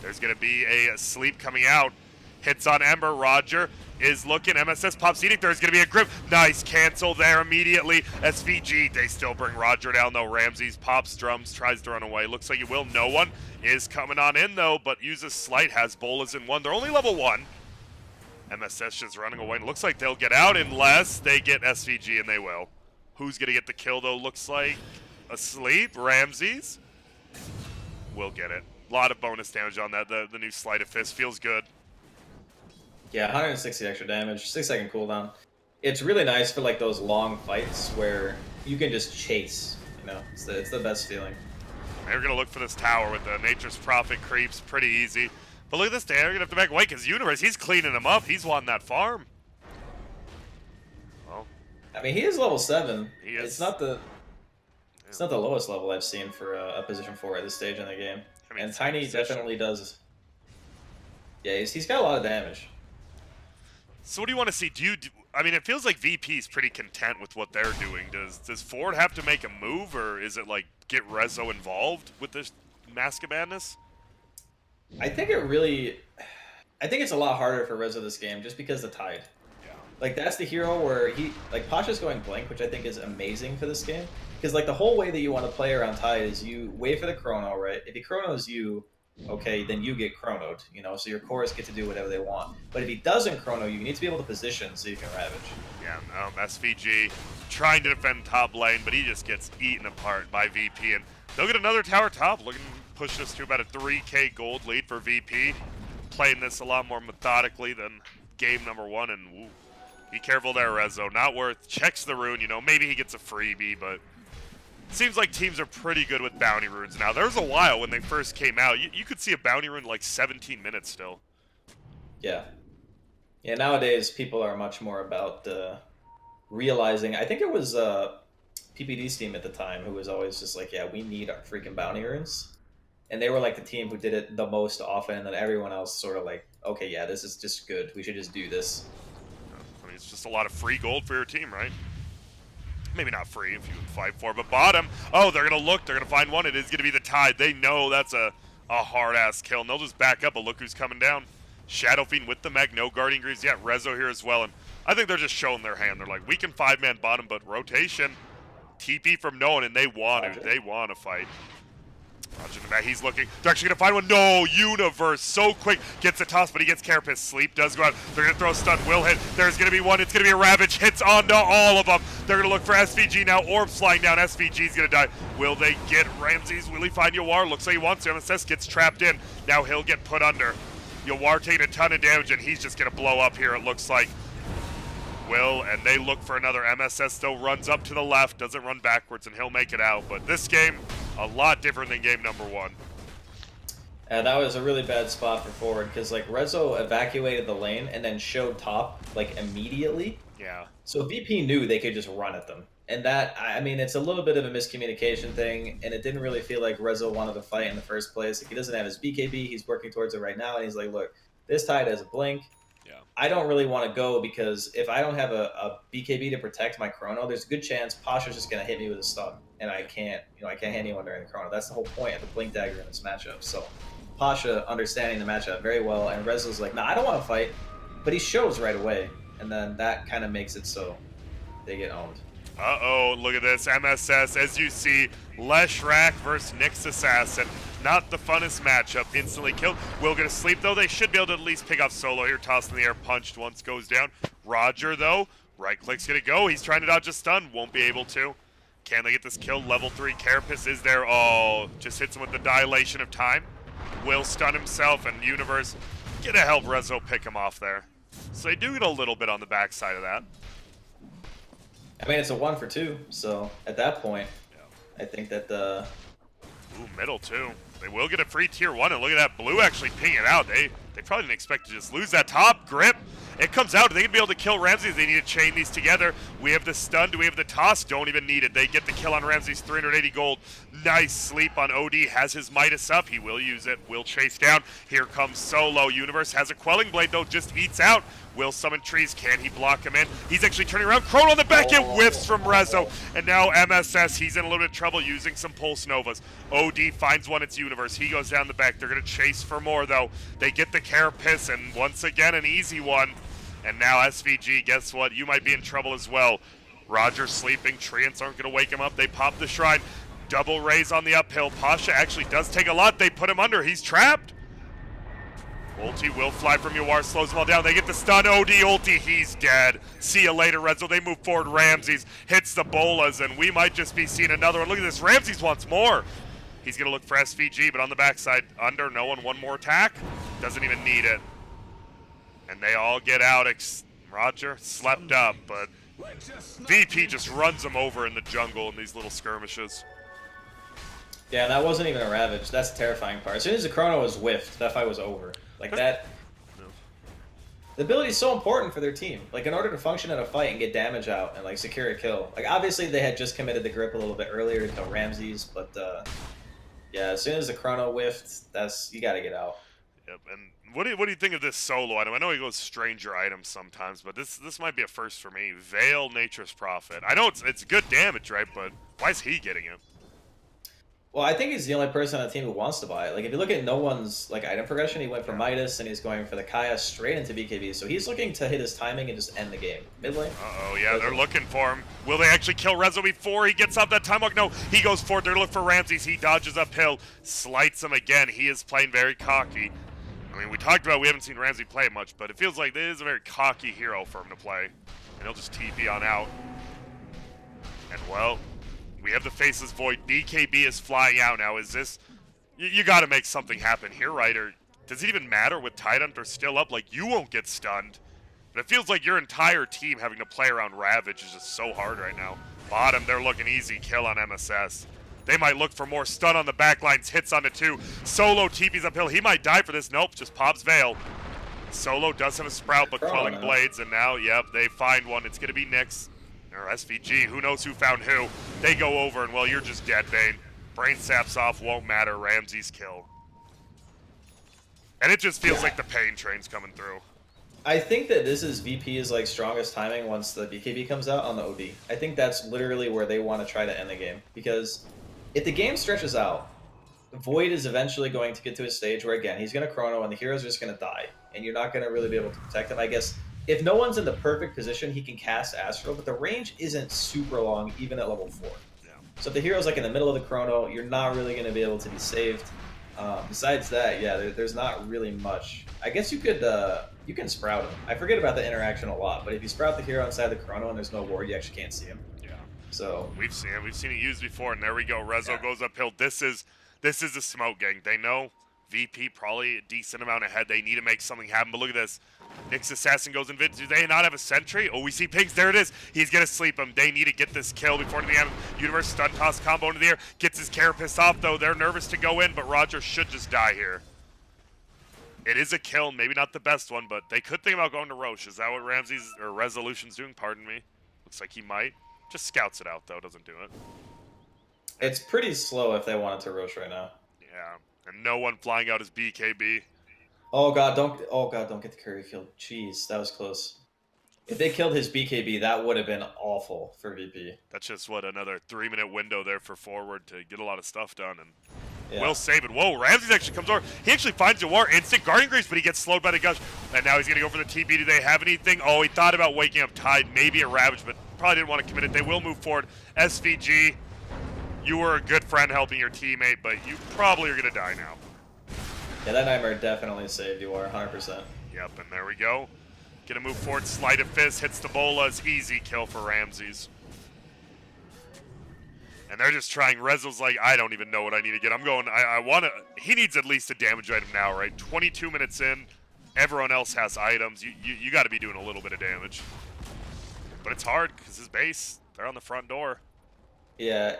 There's going to be a sleep coming out. Hits on Ember. Roger is looking. MSS pops Edict. There's going to be a grip. Nice cancel there immediately. SVG, they still bring Roger down, though. Ramses pops drums, tries to run away. Looks like he will. No one is coming on in, though, but uses Slight, has Bolas in 1. They're only level 1. MSS just running away. It looks like they'll get out unless they get SVG, and they will. Who's going to get the kill, though? Looks like asleep. Ramses will get it. A lot of bonus damage on that. The new Sleight of Fist feels good. Yeah, 160 extra damage, 6-second cooldown. It's really nice for like those long fights where you can just chase. You know, it's the best feeling. They're going to look for this tower with the Nature's Prophet creeps. Pretty easy. But look at this, they're going to have to back away because Universe, he's cleaning him up. He's wanting that farm. Well, I mean, he is level 7. He is. It's not the lowest level I've seen for a position 4 at this stage in the game. I mean, and Tiny definitely does. Yeah, he's got a lot of damage. So what do you want to see? I mean, it feels like VP's pretty content with what they're doing. Does Ford have to make a move, or is it like get Rezo involved with this Mask of Madness? I think it's a lot harder for Rezo this game just because the Tide. Yeah. Like, that's the hero where Pasha's going blank, which I think is amazing for this game. Because, like, the whole way that you want to play around Tide is you wait for the chrono, right? If he chronos you, okay, then you get chronoed, you know, so your cores get to do whatever they want. But if he doesn't chrono you, you need to be able to position so you can ravage. Yeah, SVG trying to defend top lane, but he just gets eaten apart by VP, and they'll get another tower top, looking to push us to about a 3k gold lead for VP. Playing this a lot more methodically than game number one, and ooh, be careful there, Rezo. Not worth. Checks the rune, you know, maybe he gets a freebie, but seems like teams are pretty good with bounty runes now. There was a while when they first came out, you could see a bounty rune like 17 minutes still. Yeah. Yeah, nowadays people are much more about realizing. I think it was PPD's team at the time who was always just like, yeah, we need our freaking bounty runes. And they were like the team who did it the most often, and then everyone else sort of like, okay, yeah, this is just good. We should just do this. I mean, it's just a lot of free gold for your team, right? Maybe not free if you would fight for, but bottom. Oh, they're going to look. They're going to find one. It is going to be the Tide. They know that's a hard-ass kill, and they'll just back up, but look who's coming down. Shadow Fiend with the mech, no Guardian Greaves yet. Rezo here as well, and I think they're just showing their hand. They're like, we can 5-man bottom, but rotation, TP from no one, and they want to. They want to fight. Roger in the back, he's looking. They're actually going to find one. No, Universe, so quick. Gets the toss, but he gets Carapace. Sleep does go out. They're going to throw a stun. Will hit. There's going to be one. It's going to be a Ravage. Hits onto all of them. They're going to look for SVG now. Orbs flying down. SVG's going to die. Will they get Ramses? Will he find Yawar? Looks like he wants to. MSS gets trapped in. Now he'll get put under. Yawar taking a ton of damage, and he's just going to blow up here, it looks like. Will, and they look for another. MSS still runs up to the left, doesn't run backwards, and he'll make it out. But this game, a lot different than game number one. That was a really bad spot for forward, because like Rezo evacuated the lane and then showed top like immediately. Yeah. So VP knew they could just run at them. And that, I mean, it's a little bit of a miscommunication thing, and it didn't really feel like Rezo wanted to fight in the first place. Like, he doesn't have his BKB, he's working towards it right now, and he's like, look, this Tide has a blink. Yeah. I don't really want to go because if I don't have a BKB to protect my chrono, there's a good chance Pasha's just going to hit me with a stun, and I can't hit anyone during the chrono. That's the whole point of the blink dagger in this matchup. So Pasha understanding the matchup very well, and Rezo's like, nah, I don't want to fight, but he shows right away, and then that kind of makes it so they get owned. Uh-oh, look at this. MSS, as you see, Leshrac versus Nyx Assassin. Not the funnest matchup. Instantly killed. Will get a sleep, though. They should be able to at least pick off Solo here. Tossed in the air, punched once, goes down. Roger, though. Right-click's going to go. He's trying to dodge a stun. Won't be able to. Can they get this kill? Level 3 Carapace is there. Oh, just hits him with the dilation of time. Will stun himself, and Universe gonna help Rezo pick him off there. So they do get a little bit on the backside of that. I mean, it's a 1 for 2, so at that point, yeah. I think that the... Ooh, middle too. They will get a free tier 1, and look at that. Blue actually ping it out. They probably didn't expect to just lose that top grip. It comes out. Are they going to be able to kill Ramses? They need to chain these together. We have the stun. Do we have the toss? Don't even need it. They get the kill on Ramses. 380 gold. Nice sleep on OD. Has his Midas up. He will use it. Will chase down. Here comes Solo. Universe has a Quelling Blade, though. Just eats out. Will summon trees. Can he block him in? He's actually turning around. Chrono on the back end. Whiffs from Rezo. And now MSS. He's in a little bit of trouble using some Pulse Novas. OD finds one. It's Universe. He goes down the back. They're going to chase for more, though. They get the Carapace, and once again, an easy one. And now SVG, guess what? You might be in trouble as well. Roger sleeping. Treants aren't going to wake him up. They pop the Shrine. Double raise on the uphill. Pasha actually does take a lot. They put him under. He's trapped. Ulti will fly from Yawar. Slows them all down. They get the stun. OD ulti. He's dead. See you later, Rezo. They move forward. Ramses hits the bolas, and we might just be seeing another one. Look at this. Ramses wants more. He's going to look for SVG, but on the backside, under. No one more attack. Doesn't even need it. And they all get out. Roger slept up, but VP just runs them over in the jungle in these little skirmishes. Yeah, that wasn't even a Ravage. That's the terrifying part. As soon as the Chrono was whiffed, that fight was over. Like that. No. The ability is so important for their team. Like, in order to function in a fight and get damage out and like secure a kill. Like, obviously they had just committed the grip a little bit earlier to kill Ramses, but yeah, as soon as the Chrono whiffed, you got to get out. Yep. And what do you think of this solo item? I know he goes stranger items sometimes, but this might be a first for me. Veil Nature's Prophet. I know it's good damage, right? But why is he getting it? Well, I think he's the only person on the team who wants to buy it. Like, if you look at no one's like item progression, he went for Yeah. Midas and he's going for the Kaya straight into BKB. So he's looking to hit his timing and just end the game. Mid lane. Uh-oh, yeah, they're looking for him. Will they actually kill Rezo before he gets off that time walk? No, he goes forward. They're looking for Ramses. He dodges uphill, slights him again. He is playing very cocky. I mean, we talked about we haven't seen Ramsey play much, but it feels like this is a very cocky hero for him to play. And he'll just TP on out. And, well, we have the Faceless Void. BKB is flying out now. Is this... You got to make something happen here, right? Or does it even matter with Tidehunter still up? Like, you won't get stunned. But it feels like your entire team having to play around Ravage is just so hard right now. Bottom, they're looking easy kill on MSS. They might look for more stun on the backlines, hits on the 2. Solo TP's uphill. He might die for this. Nope, just pops Veil. Solo does have a Sprout, but Quelling Blades, and now, yep, they find one. It's going to be Nyx or SVG. Who knows who found who? They go over, and, well, you're just dead, Bane. Brain saps off, won't matter. Ramsey's kill. And it just feels like the pain train's coming through. I think that this is VP's like strongest timing once the BKB comes out on the OD. I think that's literally where they want to try to end the game, because if the game stretches out, Void is eventually going to get to a stage where, again, he's going to chrono and the hero's just going to die, and you're not going to really be able to protect him. I guess if no one's in the perfect position, he can cast Astro, but the range isn't super long, even at level 4. Yeah. So if the hero's like in the middle of the chrono, you're not really going to be able to be saved. Besides that, yeah, there's not really much. I guess you can sprout him. I forget about the interaction a lot, but if you sprout the hero inside the chrono and there's no ward, you actually can't see him. Yeah. So we've seen it used before, and there we go. Rezo goes uphill. This is a smoke gang. They know VP probably a decent amount ahead. They need to make something happen. But look at this. Nyx Assassin goes in. Do they not have a sentry? Oh, we see Pigs. There it is. He's going to sleep him. They need to get this kill before the end. Universe stun toss combo into the air. Gets his Carapace off, though. They're nervous to go in, but Roger should just die here. It is a kill. Maybe not the best one, but they could think about going to Roche. Is that what Ramsey's or Resolution's doing? Pardon me. Looks like he might. Just scouts it out, though. Doesn't do it. It's pretty slow if they wanted to Roche right now. Yeah. And no one flying out his BKB. Oh god, don't get the Curry killed. Jeez, that was close. If they killed his BKB, that would have been awful for VP. That's just what, another 3-minute window there for forward to get a lot of stuff done, and Yeah. will save it. Whoa, Ramses actually comes over. He actually finds Jawar, instant Guardian Grace, but he gets slowed by the Gush. And now he's gonna go for the TP. Do they have anything? Oh, he thought about waking up Tide, maybe a Ravage, but probably didn't want to commit it. They will move forward. SVG, you were a good friend helping your teammate, but you probably are gonna die now. Yeah, that Nightmare definitely saved you, 100%. Yep, and there we go. Gonna move forward, Sleight of Fist, hits the bolas, easy kill for Ramses. And they're just trying, Rezo's like, I don't even know what I need to get. I'm going, I want to, he needs at least a damage item now, right? 22 minutes in, everyone else has items. You got to be doing a little bit of damage. But it's hard, because his base, they're on the front door. Yeah.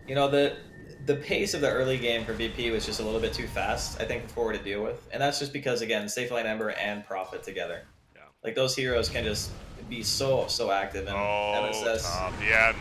You know, the pace of the early game for VP was just a little bit too fast, I think, for Forward to deal with. And that's just because, again, Safe Lane Ember and Prophet together. Yeah. Like, those heroes can just be so active. And MSS... Top, yeah.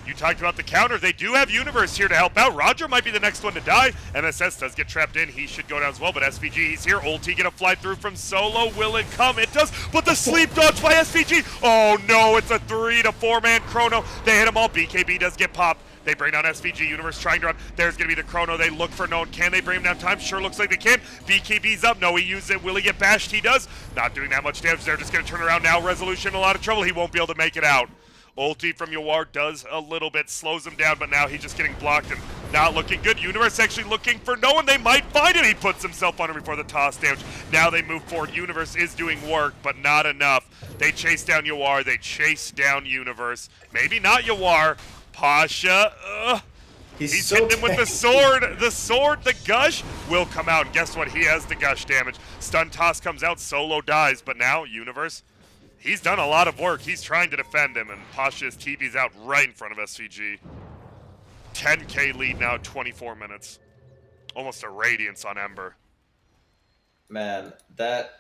You talked about the counter. They do have Universe here to help out. Roger might be the next one to die. MSS does get trapped in. He should go down as well, but SVG, he's here. Ulti gonna fly through from Solo. Will it come? It does, but the sleep dodge by SVG. Oh no, it's a 3 to 4 man chrono. They hit them all. BKB does get popped. They bring down SVG. Universe trying to run. There's going to be the chrono. They look for no one. Can they bring him down time? Sure looks like they can. BKB's up. No, he used it. Will he get bashed? He does. Not doing that much damage. They're just going to turn around now. Resolution in a lot of trouble. He won't be able to make it out. Ulti from Yawar does a little bit, slows him down, but now he's just getting blocked and not looking good. Universe actually looking for no one. They might find him. He puts himself on him before the toss damage. Now they move forward. Universe is doing work, but not enough. They chase down Yawar. They chase down Universe. Maybe not Yawar. Pasha, he's hitting him with the sword. The sword, the gush, will come out. And guess what? He has the gush damage. Stun toss comes out. Solo dies. But now, Universe, he's done a lot of work. He's trying to defend him. And Pasha's TP's out right in front of SVG. 10k lead now, 24 minutes. Almost a Radiance on Ember. Man, that...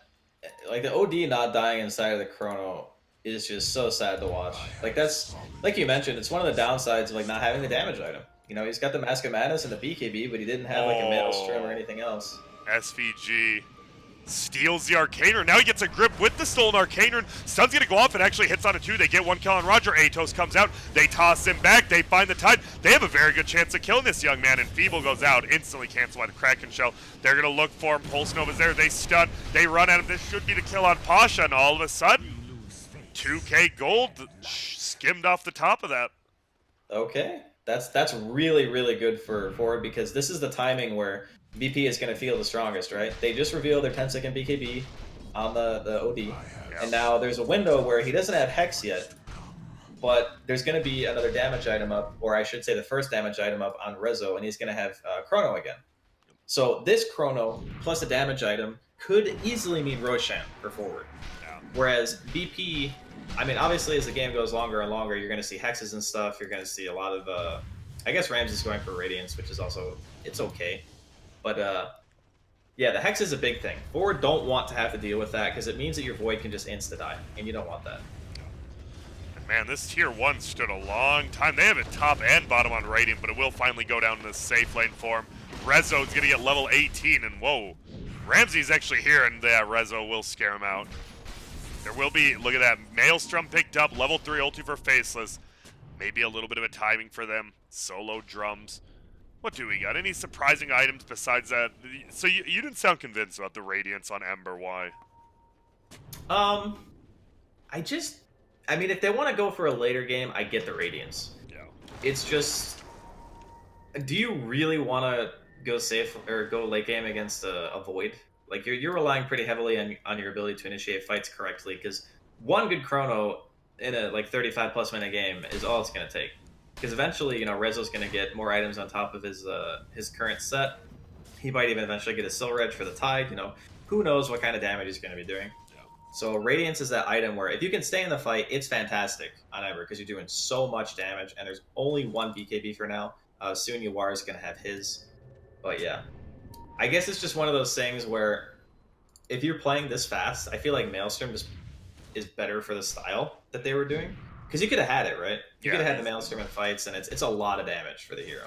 Like, the OD not dying inside of the chrono is just so sad to watch. Like, that's... Like you mentioned, it's one of the downsides of, like, not having the damage item. You know, he's got the Mask of Madness and the BKB, but he didn't have, like, a Maelstrom or anything else. SVG steals the Arcaner. Now he gets a grip with the stolen Arcaner. Stun's gonna go off and actually hits on a 2. They get 1 kill on Roger. Atos comes out. They toss him back. They find the Tide. They have a very good chance of killing this young man, and Feeble goes out. Instantly canceled by the Kraken Shell. They're gonna look for him. Pulse Nova's there. They stun. They run at him. This should be the kill on Pasha, and all of a sudden, 2k gold skimmed off the top of that. Okay, that's really really good for forward, because this is the timing where VP is going to feel the strongest, right? They just revealed their 10-second BKB on the OD, and now there's a window where he doesn't have Hex yet, but there's going to be another damage item up, or I should say the first damage item up on Rezo, and he's going to have Chrono again. So this Chrono plus a damage item could easily mean Roshan for forward. Whereas VP, I mean, obviously as the game goes longer and longer, you're going to see Hexes and stuff. You're going to see a lot of, I guess Ramsey's going for Radiance, which is also, it's okay. But yeah, the Hex is a big thing. Forward don't want to have to deal with that, because it means that your Void can just insta-die, and you don't want that. Man, this tier 1 stood a long time. They have it top and bottom on Radiant, but it will finally go down in the safe lane for him. Rezo's going to get level 18, and whoa, Ramsey's actually here, and yeah, Rezo will scare him out. There will be, look at that, Maelstrom picked up, level 3 ulti for Faceless. Maybe a little bit of a timing for them. Solo drums. What do we got? Any surprising items besides that? So you didn't sound convinced about the Radiance on Ember. Why? I mean, if they want to go for a later game, I get the Radiance. Yeah. It's just, do you really want to go safe or go late game against a Void? Like, you're relying pretty heavily on your ability to initiate fights correctly, because one good Chrono in a like 35 plus minute game is all it's going to take. Because eventually, you know, Rezo's going to get more items on top of his current set. He might even eventually get a Silver Edge for the Tide. You know, who knows what kind of damage he's going to be doing. Yeah. So Radiance is that item where if you can stay in the fight, it's fantastic on Ember, because you're doing so much damage, and there's only one BKB for now. Soon Yawar is going to have his. But yeah, I guess it's just one of those things where if you're playing this fast, I feel like Maelstrom just is better for the style that they were doing. Because you could have had it, right? You could have had the Maelstrom in fights, and it's a lot of damage for the hero.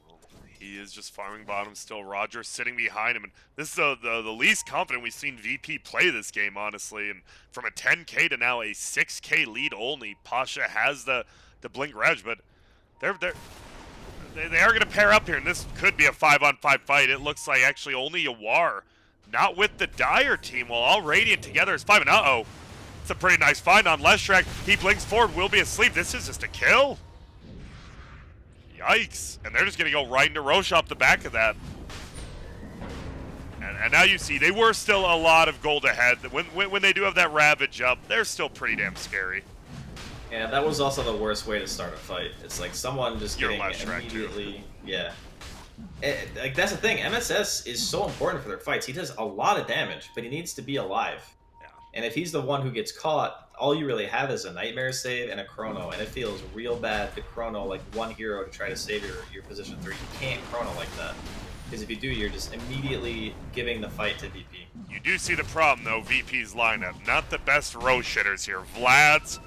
Well, he is just farming bottom still. Roger sitting behind him, and this is the least confident we've seen VP play this game, honestly. And from a 10k to now a 6k lead only, Pasha has the Blink Reg, but they are going to pair up here, and this could be a 5-on-5 fight. It looks like actually only Yawar, not with the Dire team, while all Radiant together is 5. And uh-oh. It's a pretty nice find on Leshrac. He blinks forward, will be asleep. This is just a kill. Yikes. And they're just going to go right into Roche off the back of that. And now you see, they were still a lot of gold ahead. When they do have that Ravage up, they're still pretty damn scary. Yeah, that was also the worst way to start a fight. It's like someone just getting immediately... Too. Yeah. Like, that's the thing. MSS is so important for their fights. He does a lot of damage, but he needs to be alive. And if he's the one who gets caught, all you really have is a Nightmare save and a Chrono, and it feels real bad to Chrono like one hero to try to save your position 3. You can't Chrono like that. Because if you do, you're just immediately giving the fight to VP. You do see the problem, though, VP's lineup. Not the best Roche hitters here. Vlad's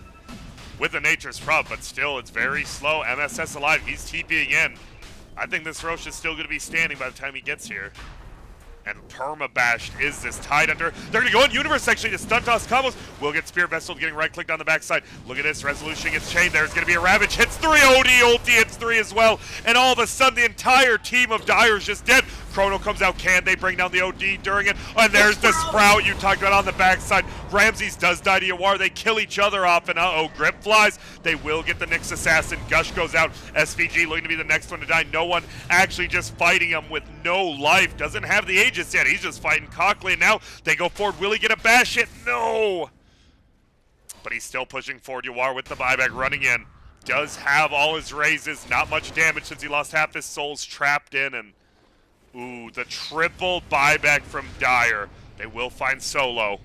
with the Nature's Prop, but still, it's very slow. MSS alive, he's TPing in. I think this Roche is still going to be standing by the time he gets here. And perma-bashed is this Tide Hunter. They're going to go in Universe, actually, to stun toss combos. We'll get Spirit Vessel getting right-clicked on the backside. Look at this, Resolution gets chained. There's going to be a Ravage. Hits 3, OD, ulti hits 3 as well. And all of a sudden, the entire team of Dire is just dead. Chrono comes out. Can they bring down the OD during it? And there's the Sprout you talked about on the backside. Ramses does die to Yawar. They kill each other off, and uh-oh, Grip flies. They will get the Nyx Assassin. Gush goes out. SVG looking to be the next one to die. No one actually just fighting him with no life. Doesn't have the Aegis yet. He's just fighting Cockley. And now they go forward. Will he get a bash hit? No! But he's still pushing forward. Yawar with the buyback running in. Does have all his raises. Not much damage since he lost half his souls trapped in. And ooh, the triple buyback from Dire. They will find Solo.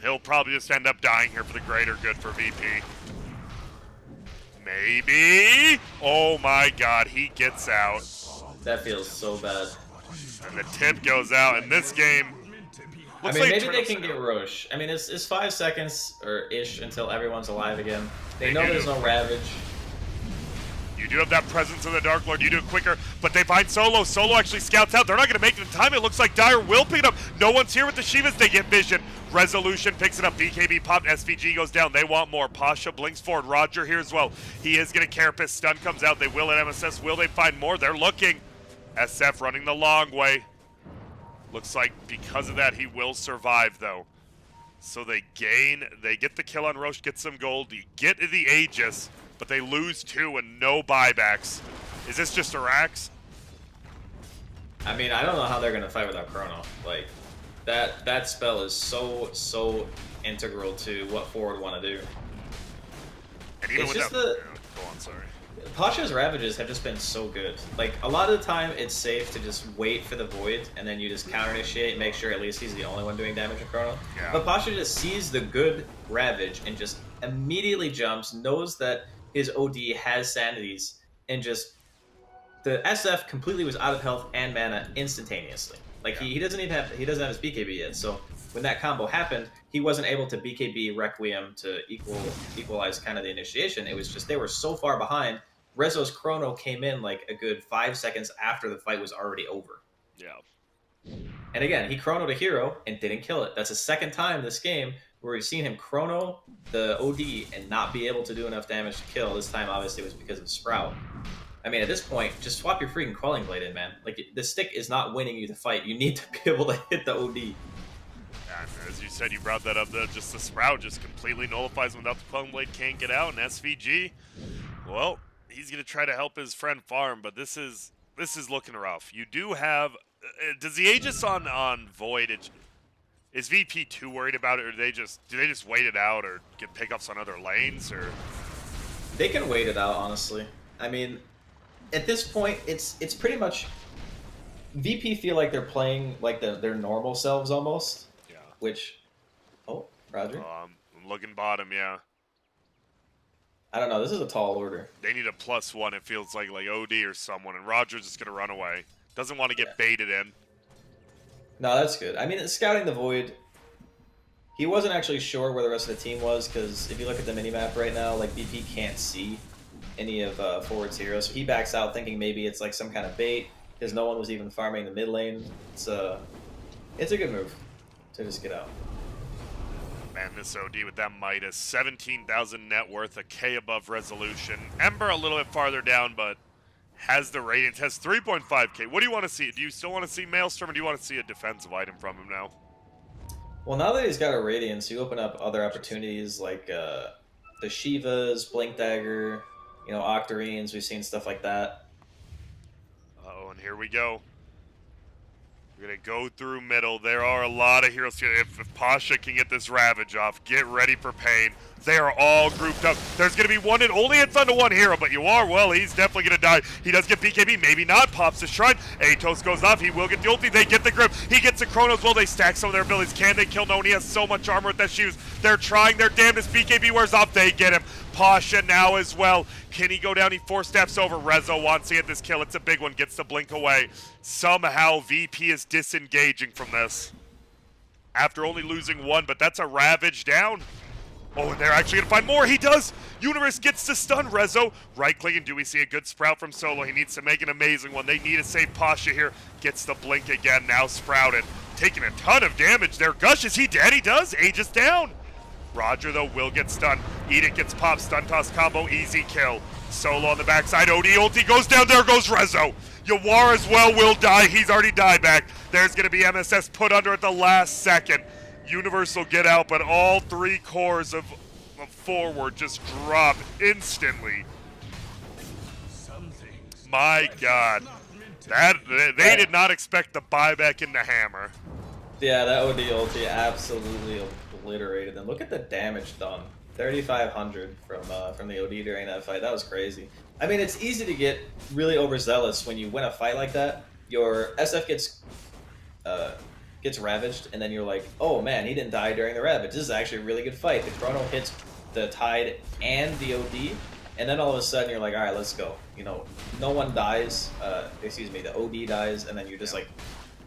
He'll probably just end up dying here for the greater good for VP. Maybe. Oh my god, he gets out. That feels so bad. And the tip goes out in this game. I mean, maybe they can get Roche. I mean, it's 5 seconds or ish until everyone's alive again. They know there's no Ravage. You do have that presence of the Dark Lord. You do it quicker, but they find Solo. Solo actually scouts out. They're not going to make it in time. It looks like Dire will pick it up. No one's here with the Shivas. They get vision. Resolution picks it up. BKB popped. SVG goes down. They want more. Pasha blinks forward. Roger here as well. He is going to carapace. Stun comes out. They will at MSS. Will they find more? They're looking. SF running the long way. Looks like because of that, he will survive, though. So they get the kill on Roche, get some gold, you get the Aegis, but they lose 2 and no buybacks. Is this just a Rax? I mean, I don't know how they're gonna fight without Chrono. Like, that spell is so integral to what Forward want to do. And even it's without, just the go on, sorry. Pasha's Ravages have just been so good. Like, a lot of the time, it's safe to just wait for the Void, and then you just counter-initiate, make sure at least he's the only one doing damage to Chrono. Yeah. But Pasha just sees the good Ravage, and just immediately jumps, knows that his OD has Sanities, and just... The SF completely was out of health and mana instantaneously. Like, he doesn't have his BKB yet, so when that combo happened, he wasn't able to BKB Requiem to equalize kind of the initiation. It was just, they were so far behind. Rezo's Chrono came in like a good 5 seconds after the fight was already over. Yeah. And again, he chronoed a hero and didn't kill it. That's the second time this game where we've seen him chrono the OD and not be able to do enough damage to kill. This time, obviously, was because of Sprout. I mean, at this point, just swap your freaking Quelling Blade in, man. Like, the stick is not winning you the fight. You need to be able to hit the OD. And as you said, you brought that up, just the Sprout just completely nullifies without the Quelling Blade, can't get out, and SVG, well, he's going to try to help his friend farm, but this is looking rough. You do have... does the Aegis on Void... Is VP too worried about it, or do they just wait it out, or get pickups on other lanes, or... They can wait it out, honestly. I mean, at this point, it's pretty much... VP feel like they're playing like their normal selves, almost. Yeah. Which... Oh, Roger? Looking bottom, yeah. I don't know. This is a tall order. They need a +1, it feels like OD or someone, and Roger's just going to run away. Doesn't want to get baited in. No, that's good. I mean, scouting the Void, he wasn't actually sure where the rest of the team was, because if you look at the minimap right now, like, BP can't see any of Forward's heroes, so he backs out thinking maybe it's like some kind of bait, because no one was even farming the mid lane. It's a good move to just get out. Man, this OD with that Midas, 17,000 net worth, a K above resolution. Ember a little bit farther down, but has the Radiance, has 3.5K. What do you want to see? Do you still want to see Maelstrom, or do you want to see a defensive item from him now? Well, now that he's got a Radiance, you open up other opportunities like the Shivas, Blink Dagger, you know, Octarines. We've seen stuff like that. Uh-oh, and here we go. We're going to go through middle. There are a lot of heroes here. If Pasha can get this Ravage off, get ready for pain. They are all grouped up. There's going to be one, it only hits onto one hero, but you are, well, he's definitely going to die. He does get BKB, maybe not. Pops the Shrine. Atos goes off. He will get the ulti. They get the grip. He gets the Chronos. Well, they stack some of their abilities. Can they kill? No, and he has so much armor with that shoes. They're trying their damnedest. BKB wears off. They get him. Pasha now as well. Can he go down? He 4 steps over. Rezo wants to get this kill. It's a big one. Gets the blink away. Somehow VP is disengaging from this. After only losing 1, but that's a Ravage down. Oh, and they're actually going to find more. He does. Universe gets to stun Rezo. Right click, and do we see a good Sprout from Solo? He needs to make an amazing one. They need to save Pasha here. Gets the blink again. Now Sprouted. Taking a ton of damage there. Gush, is he dead? He does. Aegis down. Roger, though, will get stunned. Edict gets popped. Stun toss combo. Easy kill. Solo on the backside. OD ulti goes down. There goes Rezo. Yawar as well will die. He's already died back. There's going to be MSS put under at the last second. Universe will get out, but all 3 cores of Forward just drop instantly. My God. They did not expect the buyback in the hammer. Yeah, that OD ulti absolutely obliterated them. Look at the damage done. 3,500 from the OD during that fight. That was crazy. I mean, it's easy to get really overzealous when you win a fight like that. Your SF gets ravaged, and then you're like, oh man, he didn't die during the ravage. This is actually a really good fight. The Chrono hits the Tide and the OD, and then all of a sudden you're like, all right, let's go. You know, no one dies. The OD dies, and then you're just like,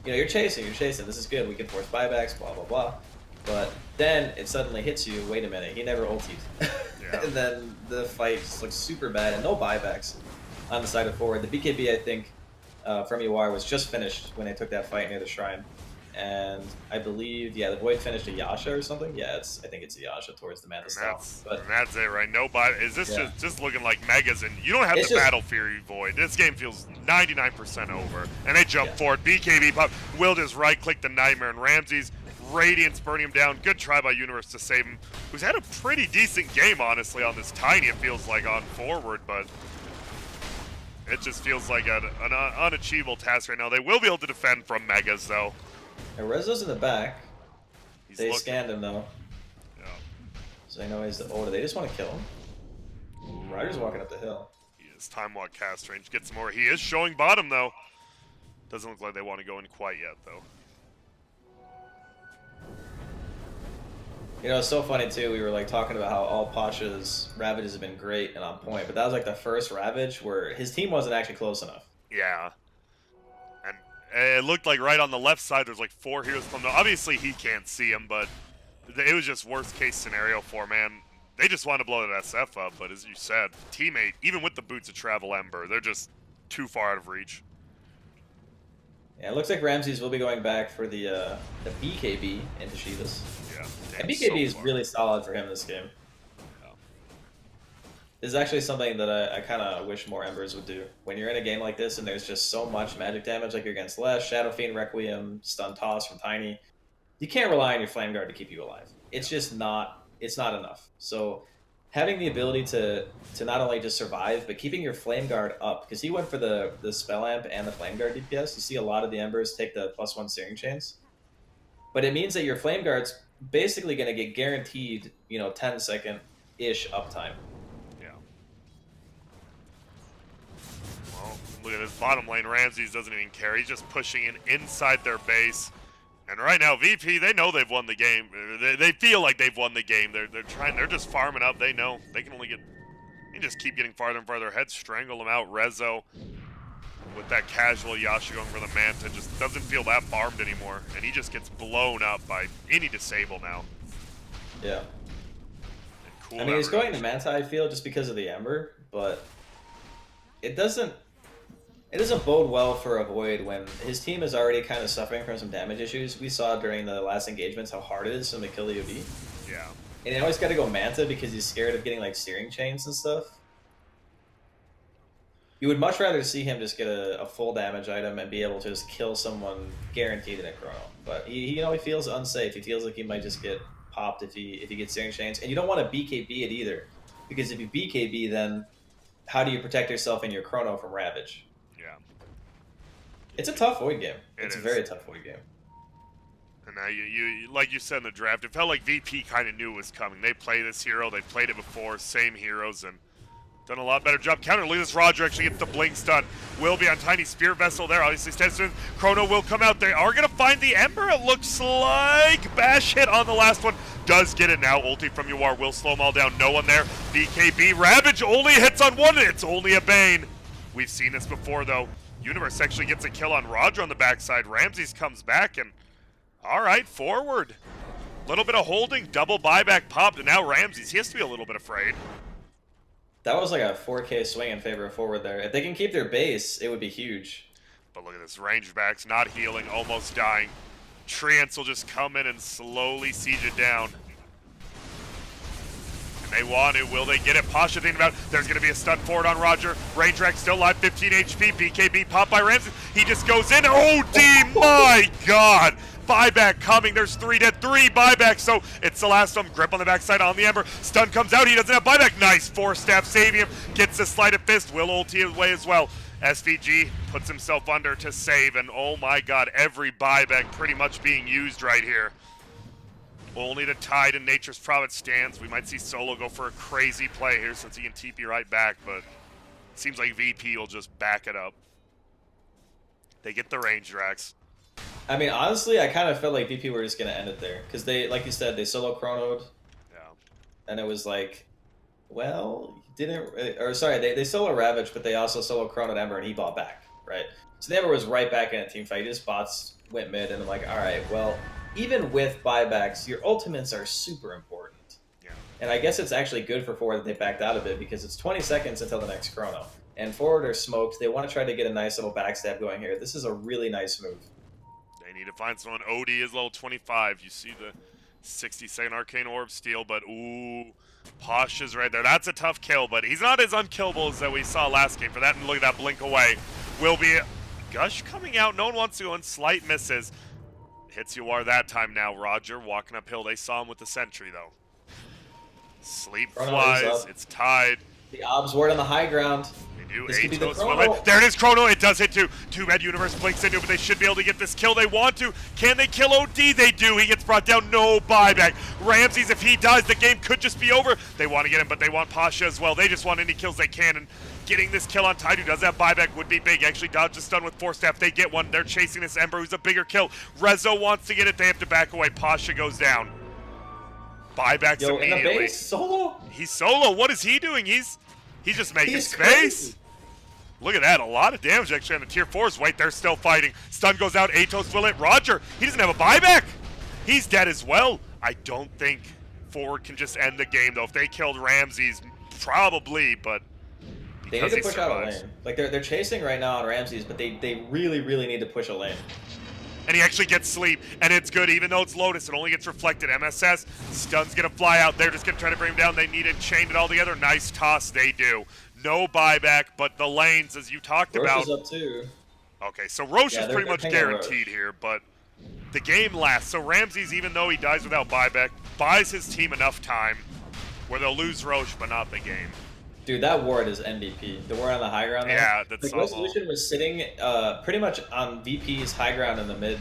you know, you're chasing. This is good. We can force buybacks, blah, blah, blah. But then it suddenly hits you, wait a minute, he never ultied. Yeah. And then the fight just looks super bad, and no buybacks. on the side of forward. The BKB, I think, from UR was just finished when they took that fight near the shrine. And I believe, yeah, the Void finished a Yasha or something. Yeah, I think it's a Yasha towards the Manta style. But and that's it, right? Nobody is this yeah. just looking like Megas, and you don't have It's the just Battle Fury Void. This game feels 99% over, and they jump yeah. forward. BKB pop. Will just right-click the Nightmare, and Ramsey's Radiance burning him down. Good try by Universe to save him, who's had a pretty decent game, honestly, on this Tiny. It feels like on forward, but it just feels like an unachievable task right now. They will be able to defend from Megas, though. And Rezo's in the back. He's They looking. scanned him though, Yeah. so they know he's the older. They just want to kill him. Ryder's walking up the hill. He is time walk cast range. Gets more. He is showing bottom though. Doesn't look like they want to go in quite yet though. You know, it's so funny too. We were like talking about how all Pasha's Ravages have been great and on point, but that was like the first Ravage where his team wasn't actually close enough. Yeah. And it looked like right on the left side there's like 4 heroes from the. Obviously he can't see him, but it was just worst case scenario for him, man. They just want to blow that SF up, but as you said, teammate, even with the boots of Travel Ember, they're just too far out of reach. Yeah, it looks like Ramses will be going back for the BKB into Shivas. Yeah. And BKB is really solid for him this game. Yeah. This is actually something that I kind of wish more Embers would do. When you're in a game like this and there's just so much magic damage, like you're against Les, Shadow Fiend, Requiem, Stun Toss from Tiny, you can't rely on your Flame Guard to keep you alive. It's just not, it's not enough. So having the ability to not only just survive, but keeping your Flame Guard up, because he went for the Spell Amp and the Flame Guard DPS. You see a lot of the Embers take the +1 Searing Chains. But it means that your Flame Guard's basically going to get guaranteed, 10-second-ish uptime. Yeah. Well, look at this bottom lane. Ramses doesn't even care. He's just pushing in inside their base. And right now, VP, they know they've won the game. They feel like they've won the game. They're trying. They're just farming up. They know they can only get. They just keep getting farther and farther ahead. Strangle them out. Rezo with that casual Yasha going for the Manta just doesn't feel that farmed anymore, and he just gets blown up by any disable now. Yeah. Cool. I mean, he's going to Manta, I feel, just because of the Ember, but it doesn't bode well for a Void when his team is already kind of suffering from some damage issues. We saw during the last engagements how hard it is for him to kill the UV. Yeah. And he always got to go Manta because he's scared of getting like Searing Chains and stuff. You would much rather see him just get a full damage item and be able to just kill someone guaranteed in a chrono. But he feels unsafe. He feels like he might just get popped if he gets Searing Chains. And you don't want to BKB it either. Because if you BKB, then how do you protect yourself in your chrono from Ravage? Yeah. It's a tough Void game. It's a very tough Void game. And now you like you said in the draft, it felt like VP kind of knew it was coming. They play this hero, they played it before, same heroes, and done a lot better job. Counter, look at this. Roger actually gets the blink stun. Will be on Tiny Spear Vessel there. Obviously, Stenson. Chrono will come out. They are going to find the Ember. It looks like Bash hit on the last one. Does get it now. Ulti from UR will slow them all down. No one there. BKB. Ravage only hits on one. It's only a Bane. We've seen this before, though. Universe actually gets a kill on Roger on the backside. Ramses comes back, and all right, forward. Little bit of holding. Double buyback popped, and now Ramses. He has to be a little bit afraid. That was like a 4K swing in favor of forward there. If they can keep their base, it would be huge. But look at this. Ranged backs, not healing, almost dying. Treants will just come in and slowly siege it down. And they want it. Will they get it? Pasha thinking about it. There's going to be a stun forward on Roger. Range rack still alive, 15 HP. BKB popped by Ramsey. He just goes in. OD, my God. Buyback coming. There's 3 dead. 3 buybacks. So it's the last of them. Grip on the backside on the Ember. Stun comes out. He doesn't have buyback. Nice. 4-staff saving him. Gets the sleight of fist. Will ulti away as well. SVG puts himself under to save. And oh my God, every buyback pretty much being used right here. Only the Tide and Nature's Prophet stands. We might see Solo go for a crazy play here since he can TP right back. But it seems like VP will just back it up. They get the range racks. I mean, honestly, I kind of felt like VP were just going to end it there. Because they, like you said, they solo chronoed. Yeah. And it was like, well, they solo Ravage, but they also solo chronoed Ember and he bought back, right? So the Ember was right back in a team fight. His bots went mid and I'm like, all right, well, even with buybacks, your ultimates are super important. Yeah. And I guess it's actually good for forward that they backed out of it because it's 20 seconds until the next chrono. and forward are smoked. They want to try to get a nice little backstab going here. This is a really nice move. They need to find someone. Odie is level 25. You see the 60-second Arcane Orb steal, but ooh, Posh is right there. That's a tough kill, but he's not as unkillable as that we saw last game. For that, and look at that blink away. Will be Gush coming out. No one wants to go in. Slight misses. Hits you are that time now. Roger walking uphill. They saw him with the sentry, though. Sleep flies. It's tied. The Ob's ward on the high ground. This could be the Chrono. There it is, Chrono. It does hit too. Too bad Universe blinks into it, but they should be able to get this kill. They want to. Can they kill OD? They do. He gets brought down. No buyback. Ramses, if he dies, the game could just be over. They want to get him, but they want Pasha as well. They just want any kills they can, and getting this kill on Tide, who does that buyback, would be big. Actually, Dodge is done with Force Staff. They get one. They're chasing this Ember, who's a bigger kill. Rezo wants to get it. They have to back away. Pasha goes down. Buybacks immediately. In the base, solo? He's solo. What is he doing? He's just making space. Crazy. Look at that. A lot of damage actually on the tier 4s. Wait, they're still fighting. Stun goes out. Atos will hit. Roger, he doesn't have a buyback. He's dead as well. I don't think Forward can just end the game, though. If they killed Ramses, probably, but they need to push out a lane. Like, they're chasing right now on Ramses, but they really, really need to push a lane. And he actually gets sleep, and it's good. Even though it's Lotus, it only gets reflected. MSS, Stun's going to fly out. They're just going to try to bring him down. They need to chain it all together. Nice toss. They do. No buyback, but the lanes, as you talked about. Roche is up too. Okay, so Roche is pretty much guaranteed here, but the game lasts. So Ramses, even though he dies without buyback, buys his team enough time where they'll lose Roche, but not the game. Dude, that ward is MVP. The ward on the high ground there. Yeah, that's the Resolution was sitting pretty much on VP's high ground in the mid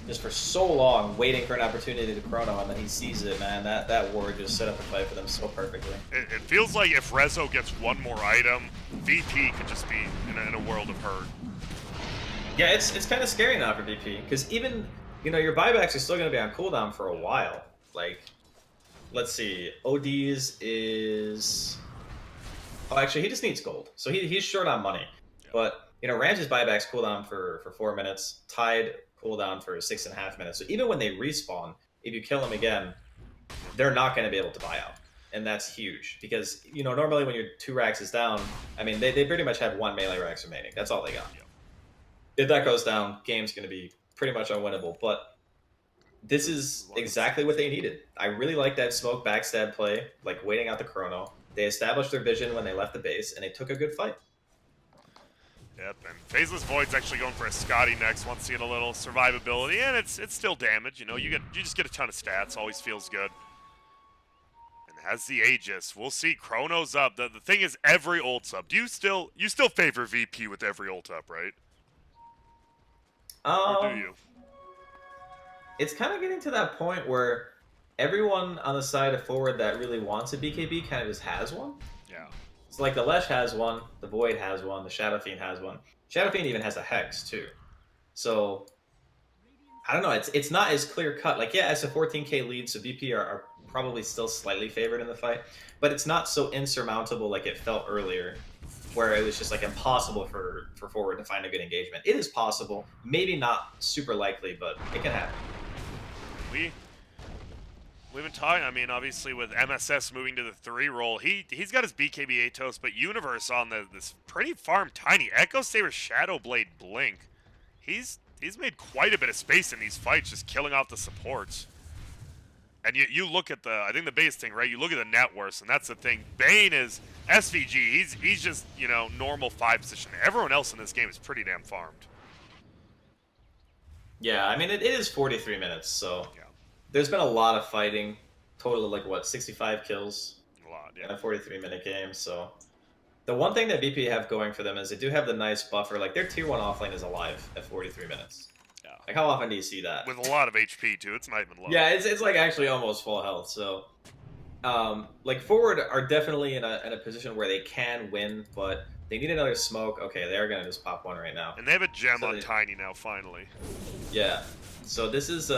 just for so long, waiting for an opportunity to Chrono, and then he sees it, man. That ward just set up a fight for them so perfectly. It feels like if Rezo gets one more item, VP could just be in a world of hurt. Yeah, it's kind of scary now for VP, because even, your buybacks are still going to be on cooldown for a while. Like, let's see, OD's is... Oh, actually, he just needs gold, so he's short on money. Yeah. But, Rams's buybacks cooldown for 4 minutes, Tide cooldown for 6.5 minutes. So even when they respawn, if you kill them again, they're not going to be able to buy out. And that's huge, because, normally when your 2 racks is down, I mean, they pretty much have 1 melee racks remaining. That's all they got. Yeah. If that goes down, game's going to be pretty much unwinnable. But this is exactly what they needed. I really like that smoke backstab play, like waiting out the Chrono. They established their vision when they left the base, and they took a good fight. Yep, and Phaseless Void's actually going for a Scotty next. Wants to get a little survivability, and it's still damage. You just get a ton of stats. Always feels good. And has the Aegis. We'll see. Chrono's up. The thing is, every ult's up. You still favor VP with every ult up, right? Or do you? It's kind of getting to that point where everyone on the side of Forward that really wants a BKB kind of just has one. Yeah. It's like the Lesh has one, the Void has one, the Shadow Fiend has one. Shadow Fiend even has a Hex too. So I don't know. It's not as clear cut. Like, yeah, it's a 14k lead, so VP are probably still slightly favored in the fight, but it's not so insurmountable like it felt earlier, where it was just like impossible for Forward to find a good engagement. It is possible, maybe not super likely, but it can happen. We've been talking, I mean, obviously with MSS moving to the 3 role, he's got his BKB Atos, but Universe on this pretty farm tiny Echo Saber Shadowblade Blink. He's made quite a bit of space in these fights, just killing off the supports. And you look at I think the base thing, right? You look at the net worth, and that's the thing. Bane is SVG. He's just, normal 5 position. Everyone else in this game is pretty damn farmed. Yeah, I mean, it is 43 minutes, so... Yeah. There's been a lot of fighting, total of like, 65 kills? A lot, yeah. In a 43-minute game, so... The one thing that BP have going for them is they do have the nice buffer, like their tier 1 offlane is alive at 43 minutes. Yeah. Like, how often do you see that? With a lot of HP, too. It's not even low. Yeah, it's like actually almost full health, so... like, Forward are definitely in a position where they can win, but they need another smoke. Okay, they're gonna just pop one right now. And they have a gem on Tiny now, finally. Yeah. So this is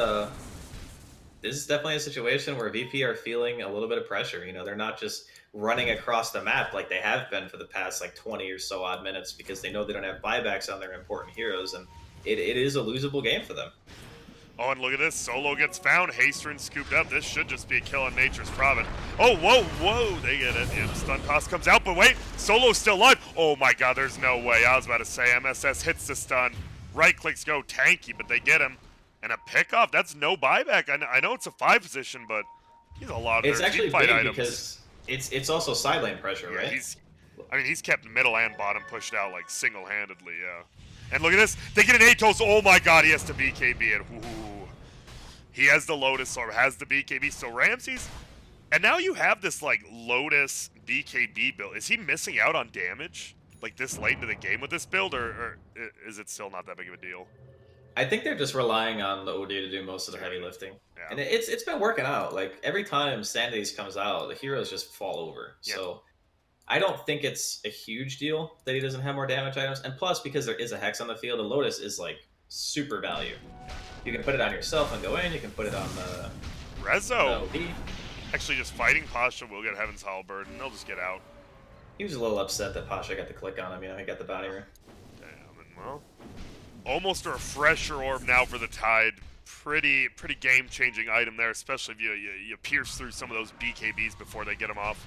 definitely a situation where VP are feeling a little bit of pressure. They're not just running across the map like they have been for the past, 20 or so odd minutes, because they know they don't have buybacks on their important heroes, and it is a losable game for them. Oh, and look at this. Solo gets found. Hastrin scooped up. This should just be a kill on Nature's Prophet. Oh, whoa. They get it. Yep, stun toss comes out, but wait. Solo's still alive. Oh my god, there's no way. I was about to say MSS hits the stun. Right clicks go tanky, but they get him. And a pickoff. That's no buyback. I know it's a 5 position, but he's a lot of It's their actually team fight big items. because it's also side lane pressure, Yeah, right? he's kept middle and bottom pushed out like single-handedly, yeah. And look at this. They get an Atos. Oh my god, he has to BKB it. Ooh. He has the Lotus Orb, has the BKB. So Ramses, and now you have this like Lotus BKB build. Is he missing out on damage like this late into the game with this build, or is it still not that big of a deal? I think they're just relying on the OD to do most of the heavy lifting, and it's been working out. Like every time Sandies comes out, the heroes just fall over. Yep. So I don't think it's a huge deal that he doesn't have more damage items. And plus, because there is a Hex on the field, the Lotus is like super value. You can put it on yourself and go in. You can put it on the Rezo. OD. Actually, just fighting Pasha will get Heaven's Halberd, and they'll just get out. He was a little upset that Pasha got the click on him. You know, he got the bounty ring. Damn, and well, almost a refresher orb now for the Tide. Pretty game-changing item there, especially if you pierce through some of those BKBs before they get them off.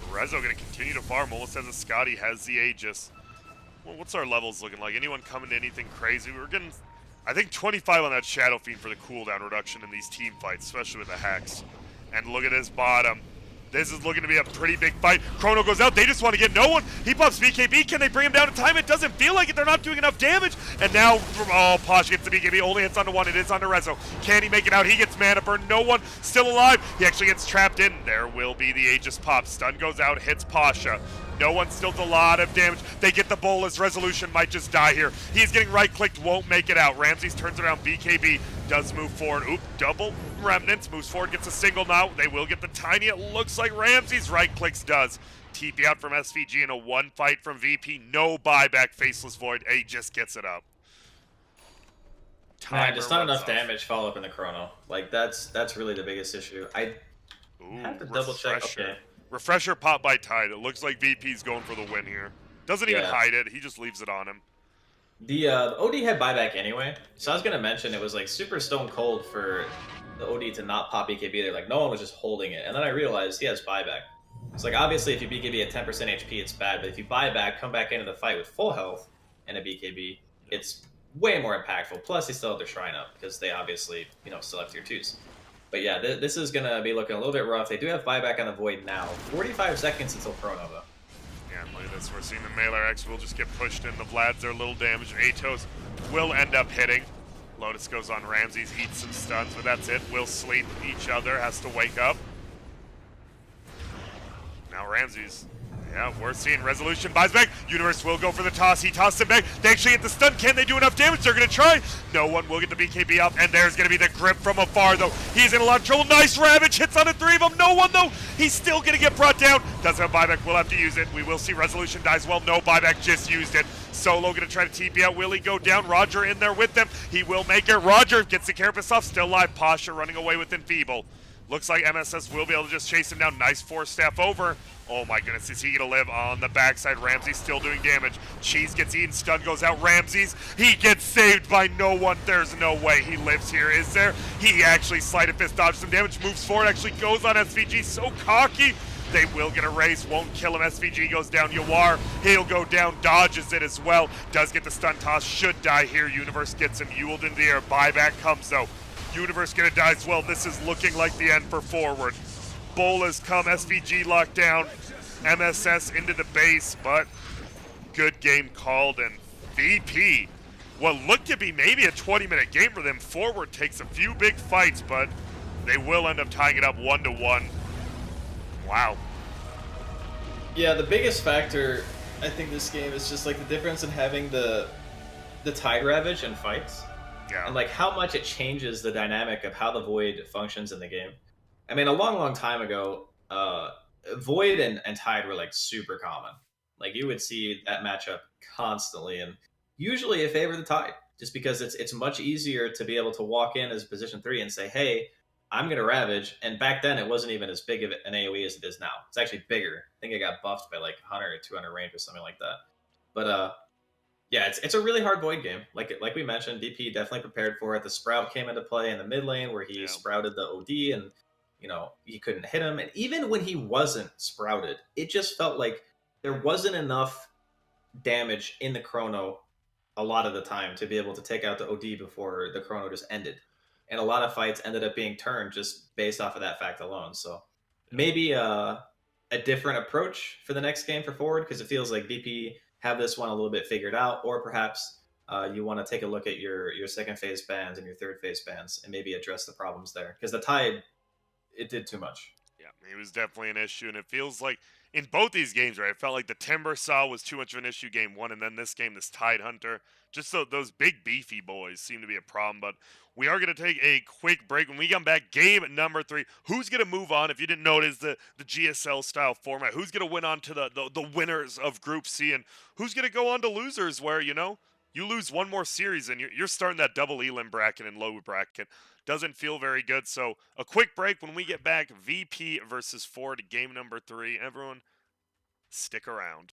Rezo going to continue to farm. Almost has a Scotty, has the Aegis. Well, what's our levels looking like? Anyone coming to anything crazy? We're getting, I think, 25 on that Shadow Fiend for the cooldown reduction in these team fights, especially with the Hex. And look at his bottom. This is looking to be a pretty big fight. Chrono goes out. They just want to get no one. He pops BKB. Can they bring him down in time? It doesn't feel like it. They're not doing enough damage. And now, oh, Posh gets the BKB. Only hits onto one. It is onto Rezo. Can he make it out? He gets mana burn. No one still alive. He actually gets trapped in. There will be the Aegis pop. Stun goes out. Hits Pasha. No one still does a lot of damage. They get the bolus. Resolution might just die here. He's getting right-clicked. Won't make it out. Ramses turns around. BKB does move forward. Oop, double remnants. Moves forward, gets a single now. They will get the tiny. It looks like Ramses right-clicks does. TP out from SVG in a one fight from VP. No buyback. Faceless Void. A just gets it up. Man, just not enough damage follow up in the Chrono. Like that's really the biggest issue. I have to double check. Okay. Refresher pop by Tide. It looks like VP's going for the win here. Doesn't even hide it. He just leaves it on him. The OD had buyback anyway, so I was gonna mention it was like super stone cold for the OD to not pop BKB there. Like no one was just holding it, and then I realized he has buyback. It's like obviously if you BKB at 10% HP, it's bad, but if you buy back, come back into the fight with full health and a BKB, it's way more impactful. Plus they still have their shrine up because they obviously still have tier 2s. But yeah, this is gonna be looking a little bit rough. They do have buyback on the Void now. 45 seconds until Chrono though. Yeah, and look at this. We're seeing the Mailer X will just get pushed in. The Vlads are a little damaged. Atos will end up hitting. Lotus goes on Ramses, eats some stuns, but that's it. Will sleep each other, has to wake up. Now Ramses. Yeah, we're seeing Resolution buys back. Universe will go for the toss. He tosses it back. They actually get the stun. Can they do enough damage? They're going to try. No one will get the BKB up. And there's going to be the grip from afar, though. He's in a lot of trouble. Nice Ravage. Hits on the 3 of them. No one, though. He's still going to get brought down. Doesn't have buyback. We'll have to use it. We will see Resolution dies well. No buyback. Just used it. Solo going to try to TP out. Will he go down? Roger in there with them. He will make it. Roger gets the Carapace off. Still alive. Pasha running away with Enfeeble. Looks like MSS will be able to just chase him down. Nice force staff over. Oh my goodness, is he gonna live on the backside? Ramses still doing damage. Cheese gets eaten, stun goes out. Ramses, he gets saved by no one. There's no way he lives here, is there? He actually sleight of fist dodges some damage, moves forward, actually goes on SVG, so cocky. They will get a raise, won't kill him. SVG goes down. Yawar, he'll go down, dodges it as well. Does get the stun toss, should die here. Universe gets him, Ewelled into the air. Buyback comes though. Universe gonna die as well. This is looking like the end for Forward. Bolas come, SVG locked down. MSS into the base, but good game called, and VP, what looked to be maybe a 20-minute game for them. Forward takes a few big fights, but they will end up tying it up 1-1. Wow. Yeah, the biggest factor, I think, this game is just like the difference in having the Tide Ravage in fights. Yeah. And like how much it changes the dynamic of how the Void functions in the game. I mean, a long time ago, Void and Tide were like super common. Like you would see that matchup constantly, and usually it favored the Tide, just because it's much easier to be able to walk in as position 3 and say, "Hey, I'm gonna Ravage." And back then, it wasn't even as big of an AOE as it is now. It's actually bigger. I think it got buffed by like 100 or 200 range or something like that. But Yeah, it's a really hard Void game. Like we mentioned, DP definitely prepared for it. The Sprout came into play in the mid lane where he Yeah. sprouted the OD, and he couldn't hit him. And even when he wasn't sprouted, it just felt like there wasn't enough damage in the chrono a lot of the time to be able to take out the OD before the chrono just ended. And a lot of fights ended up being turned just based off of that fact alone. So Yep. maybe a different approach for the next game for forward, because it feels like BP have this one a little bit figured out, or perhaps you want to take a look at your second phase bans and your third phase bans and maybe address the problems there, because the Tide, it did too much. Yeah, it was definitely an issue, and it feels like in both these games, right? It felt like the Timber Saw was too much of an issue game one, and then this game, this Tide Hunter, just so those big beefy boys seem to be a problem. But we are going to take a quick break. When we come back, game number 3. Who's going to move on? If you didn't notice the GSL style format, who's going to win on to the winners of Group C, and who's going to go on to losers? Where you lose one more series and you're starting that double elim bracket and low bracket. Doesn't feel very good. So a quick break. When we get back, VP versus Ford, game number 3. Everyone, stick around.